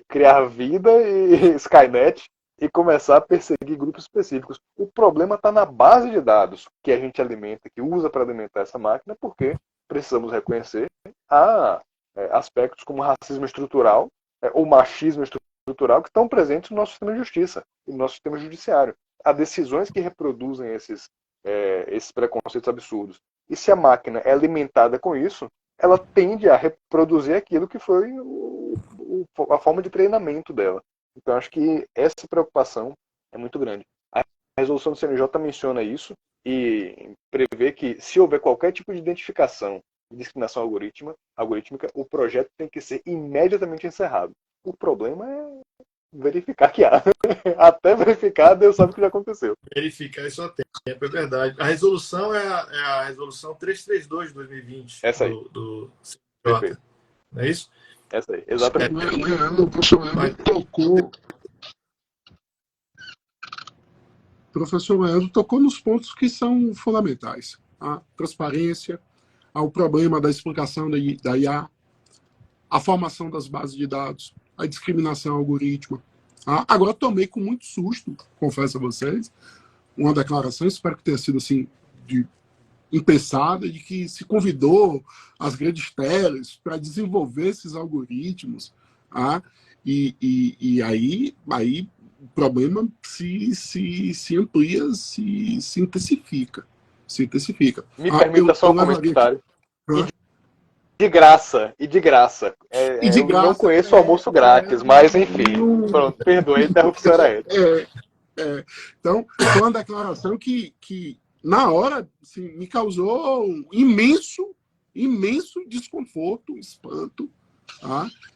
criar vida e Skynet e começar a perseguir grupos específicos. O problema está na base de dados que a gente alimenta, que usa para alimentar essa máquina, porque precisamos reconhecer aspectos como racismo estrutural ou machismo estrutural que estão presentes no nosso sistema de justiça e no nosso sistema judiciário. Há decisões que reproduzem esses preconceitos absurdos. E se a máquina é alimentada com isso, ela tende a reproduzir aquilo que foi a forma de treinamento dela. Então, acho que essa preocupação é muito grande. A resolução do CNJ menciona isso e prevê que, se houver qualquer tipo de identificação de discriminação algorítmica, o projeto tem que ser imediatamente encerrado. O problema é verificar que há. Até verificar, Deus sabe o que já aconteceu. Verificar isso a tempo, é verdade. A resolução é a resolução 332 de 2020 Essa aí. do CNJ. Não é isso? Essa aí, exatamente. O professor Leandro tocou nos pontos que são fundamentais. A transparência, ao problema da explicação da IA, a formação das bases de dados, a discriminação algorítmica. Agora, tomei com muito susto, confesso a vocês, uma declaração, espero que tenha sido assim, impensada, de que se convidou as grandes teles para desenvolver esses algoritmos. E aí o problema se amplia, se intensifica. Me permita só um comentário. De graça. Eu não conheço o almoço grátis, mas enfim. Pronto, perdoe, a interrupção era essa. Então, foi uma declaração que na hora, assim, me causou um imenso desconforto, espanto.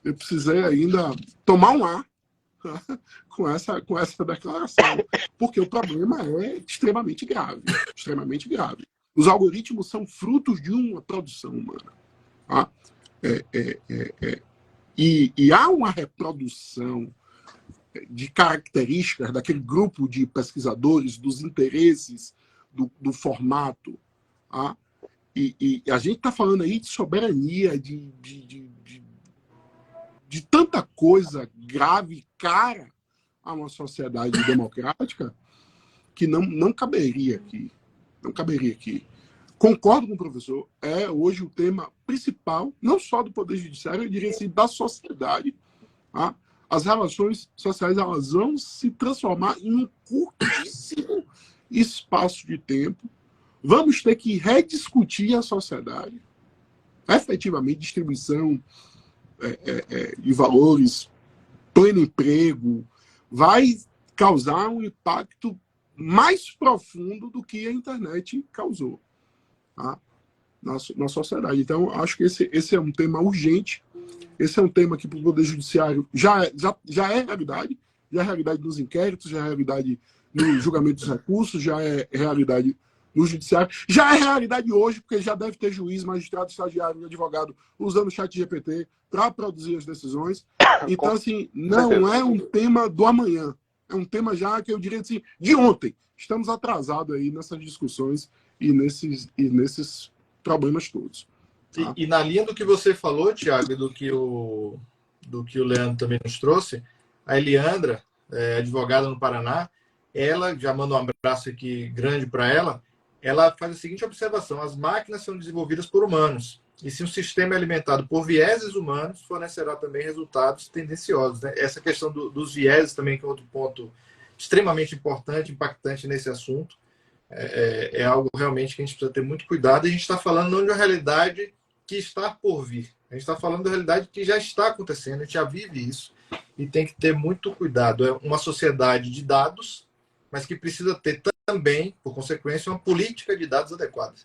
Eu precisei ainda tomar um ar com essa declaração, porque o problema é extremamente grave. Os algoritmos são frutos de uma produção humana. E há uma reprodução de características daquele grupo de pesquisadores, dos interesses, do formato. E a gente está falando aí de soberania, de tanta coisa grave, cara, a uma sociedade democrática, que não caberia aqui. Não caberia aqui. Concordo com o professor, é hoje o tema principal, não só do Poder Judiciário, eu diria assim, da sociedade. As relações sociais elas vão se transformar em um curtíssimo espaço de tempo. Vamos ter que rediscutir a sociedade, efetivamente, distribuição de valores, pleno emprego, vai causar um impacto mais profundo do que a internet causou na sociedade. Então, acho que esse é um tema urgente, esse é um tema que para o Poder Judiciário já é realidade nos inquéritos, já é realidade no julgamento dos recursos, já é realidade no Judiciário, já é realidade hoje, porque já deve ter juiz, magistrado, estagiário e advogado usando o chat GPT para produzir as decisões. Então, assim, não é um tema do amanhã, é um tema já que eu diria assim, de ontem. Estamos atrasados aí nessas discussões e nesses problemas todos. E na linha do que você falou, Thiago, e do que o Leandro também nos trouxe, a Eliandra, advogada no Paraná, ela, já manda um abraço aqui grande para ela faz a seguinte observação: as máquinas são desenvolvidas por humanos. E se um sistema é alimentado por vieses humanos, fornecerá também resultados tendenciosos, né? Essa questão dos vieses também, que é outro ponto extremamente importante, impactante nesse assunto, é algo realmente que a gente precisa ter muito cuidado. E a gente está falando não de uma realidade que está por vir, a gente está falando da realidade que já está acontecendo, a gente já vive isso e tem que ter muito cuidado. É uma sociedade de dados, mas que precisa ter também, por consequência, uma política de dados adequada.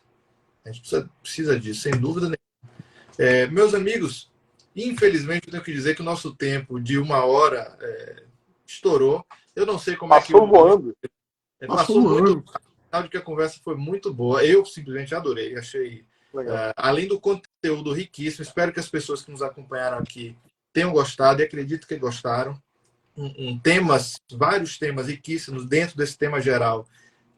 A gente precisa disso, sem dúvida nenhuma. Meus amigos, infelizmente, eu tenho que dizer que o nosso tempo de 1 hora estourou. Eu não sei como Passou voando. Passou muito. De que a conversa foi muito boa. Eu simplesmente adorei. Achei, além do conteúdo riquíssimo, espero que as pessoas que nos acompanharam aqui tenham gostado e acredito que gostaram. Vários temas riquíssimos dentro desse tema geral,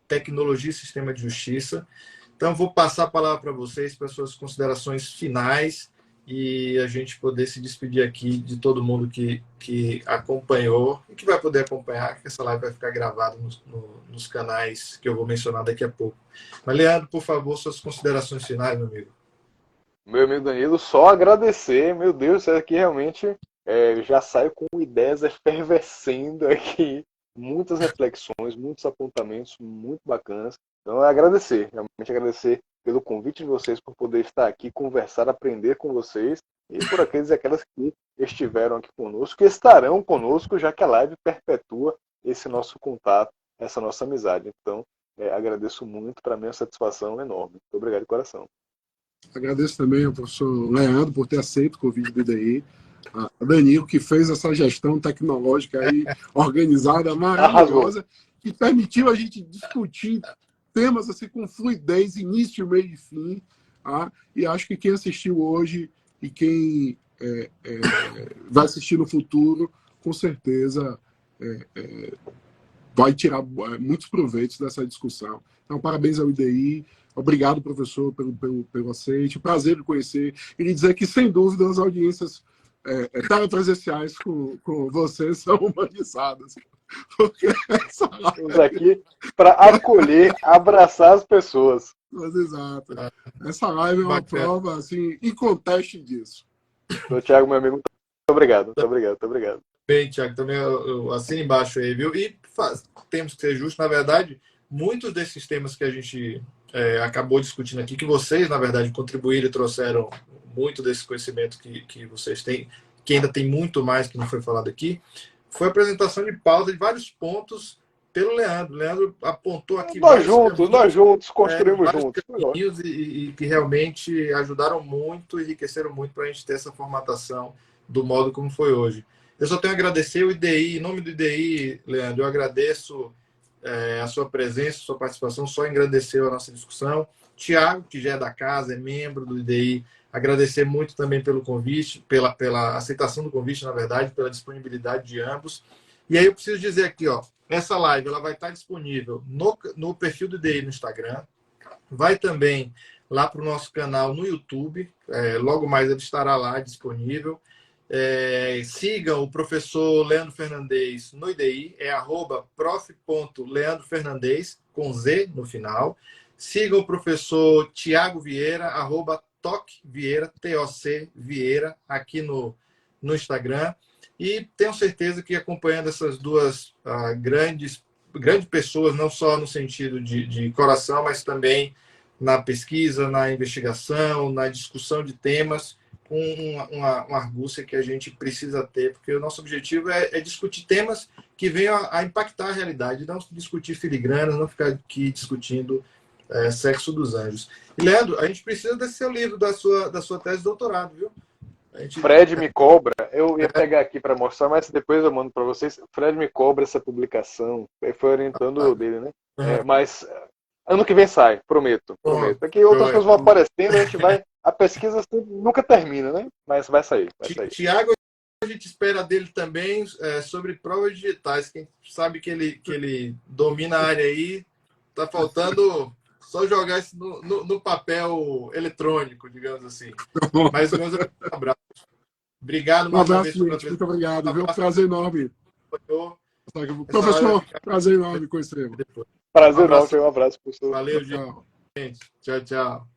tecnologia e sistema de justiça. Então, vou passar a palavra para vocês, para suas considerações finais e a gente poder se despedir aqui de todo mundo que acompanhou e que vai poder acompanhar, que essa live vai ficar gravada nos canais que eu vou mencionar daqui a pouco. Mas, Leandro, por favor, suas considerações finais, meu amigo. Meu amigo Danilo, só agradecer. Meu Deus, isso aqui realmente já saio com ideias efervescendo aqui. Muitas reflexões, muitos apontamentos muito bacanas. Então, realmente agradecer pelo convite de vocês, por poder estar aqui, conversar, aprender com vocês, e por aqueles e aquelas que estiveram aqui conosco, que estarão conosco, já que a live perpetua esse nosso contato, essa nossa amizade. Então, agradeço muito, para mim é uma satisfação enorme. Muito obrigado de coração. Agradeço também ao professor Leandro por ter aceito o convite do IDI, a Danilo, que fez essa gestão tecnológica aí, organizada, maravilhosa, que permitiu a gente discutir temas assim com fluidez, início, meio e fim. E acho que quem assistiu hoje e quem vai assistir no futuro, com certeza vai tirar muitos proveitos dessa discussão. Então, parabéns ao IDI. Obrigado, professor, pelo aceite. Prazer de conhecer. E de dizer que, sem dúvida, as audiências telepresenciais com vocês são humanizadas. Porque estamos aqui para acolher, abraçar as pessoas. Mas, exato. Essa live é uma prova assim, inconteste disso. Então, Thiago, meu amigo, muito obrigado. Muito obrigado. Bem, Thiago, também eu assino embaixo aí, viu? E temos que ser justos, na verdade, muitos desses temas que a gente acabou discutindo aqui, que vocês, na verdade, contribuíram e trouxeram muito desse conhecimento que vocês têm, que ainda tem muito mais que não foi falado aqui, foi a apresentação de pauta de vários pontos pelo Leandro. O Leandro apontou aqui... Nós juntos, construímos juntos. E que realmente ajudaram muito, enriqueceram muito para a gente ter essa formatação do modo como foi hoje. Eu só tenho a agradecer o IDI, em nome do IDI, Leandro, eu agradeço a sua presença, a sua participação, só engrandeceu a nossa discussão. Tiago, que já é da casa, é membro do IDI, agradecer muito também pelo convite, pela aceitação do convite, na verdade, pela disponibilidade de ambos. E aí eu preciso dizer aqui, essa live ela vai estar disponível no perfil do IDI no Instagram, vai também lá para o nosso canal no YouTube, logo mais ele estará lá disponível. Sigam o professor Leandro Fernandes no IDI, @prof.leandrofernandes, com Z no final. Sigam o professor Tiago Vieira, @TocVieira, TOC Vieira, aqui no Instagram. E tenho certeza que acompanhando essas duas grandes pessoas, não só no sentido de coração, mas também na pesquisa, na investigação, na discussão de temas, com uma argúcia que a gente precisa ter, porque o nosso objetivo é discutir temas que venham a impactar a realidade, não discutir filigranas, não ficar aqui discutindo sexo dos anjos. E, Leandro, a gente precisa desse seu livro, da sua tese de doutorado, viu? Fred me cobra, eu ia pegar aqui para mostrar, mas depois eu mando para vocês. Fred me cobra essa publicação, foi orientando dele, né? Mas ano que vem sai, prometo. Aqui outras coisas vão aparecendo, a gente vai. A pesquisa nunca termina, né? Mas vai sair. Tiago, a gente espera dele também sobre provas digitais. Quem sabe que ele domina a área aí, tá faltando só jogar isso no papel eletrônico, digamos assim. Mas meus abraços. Obrigado mais uma vez. Gente, muito obrigado. Viu? Prazer enorme. Professor, prazer enorme conhecer. Prazer enorme. Um abraço, professor. Valeu, gente. Tchau, tchau.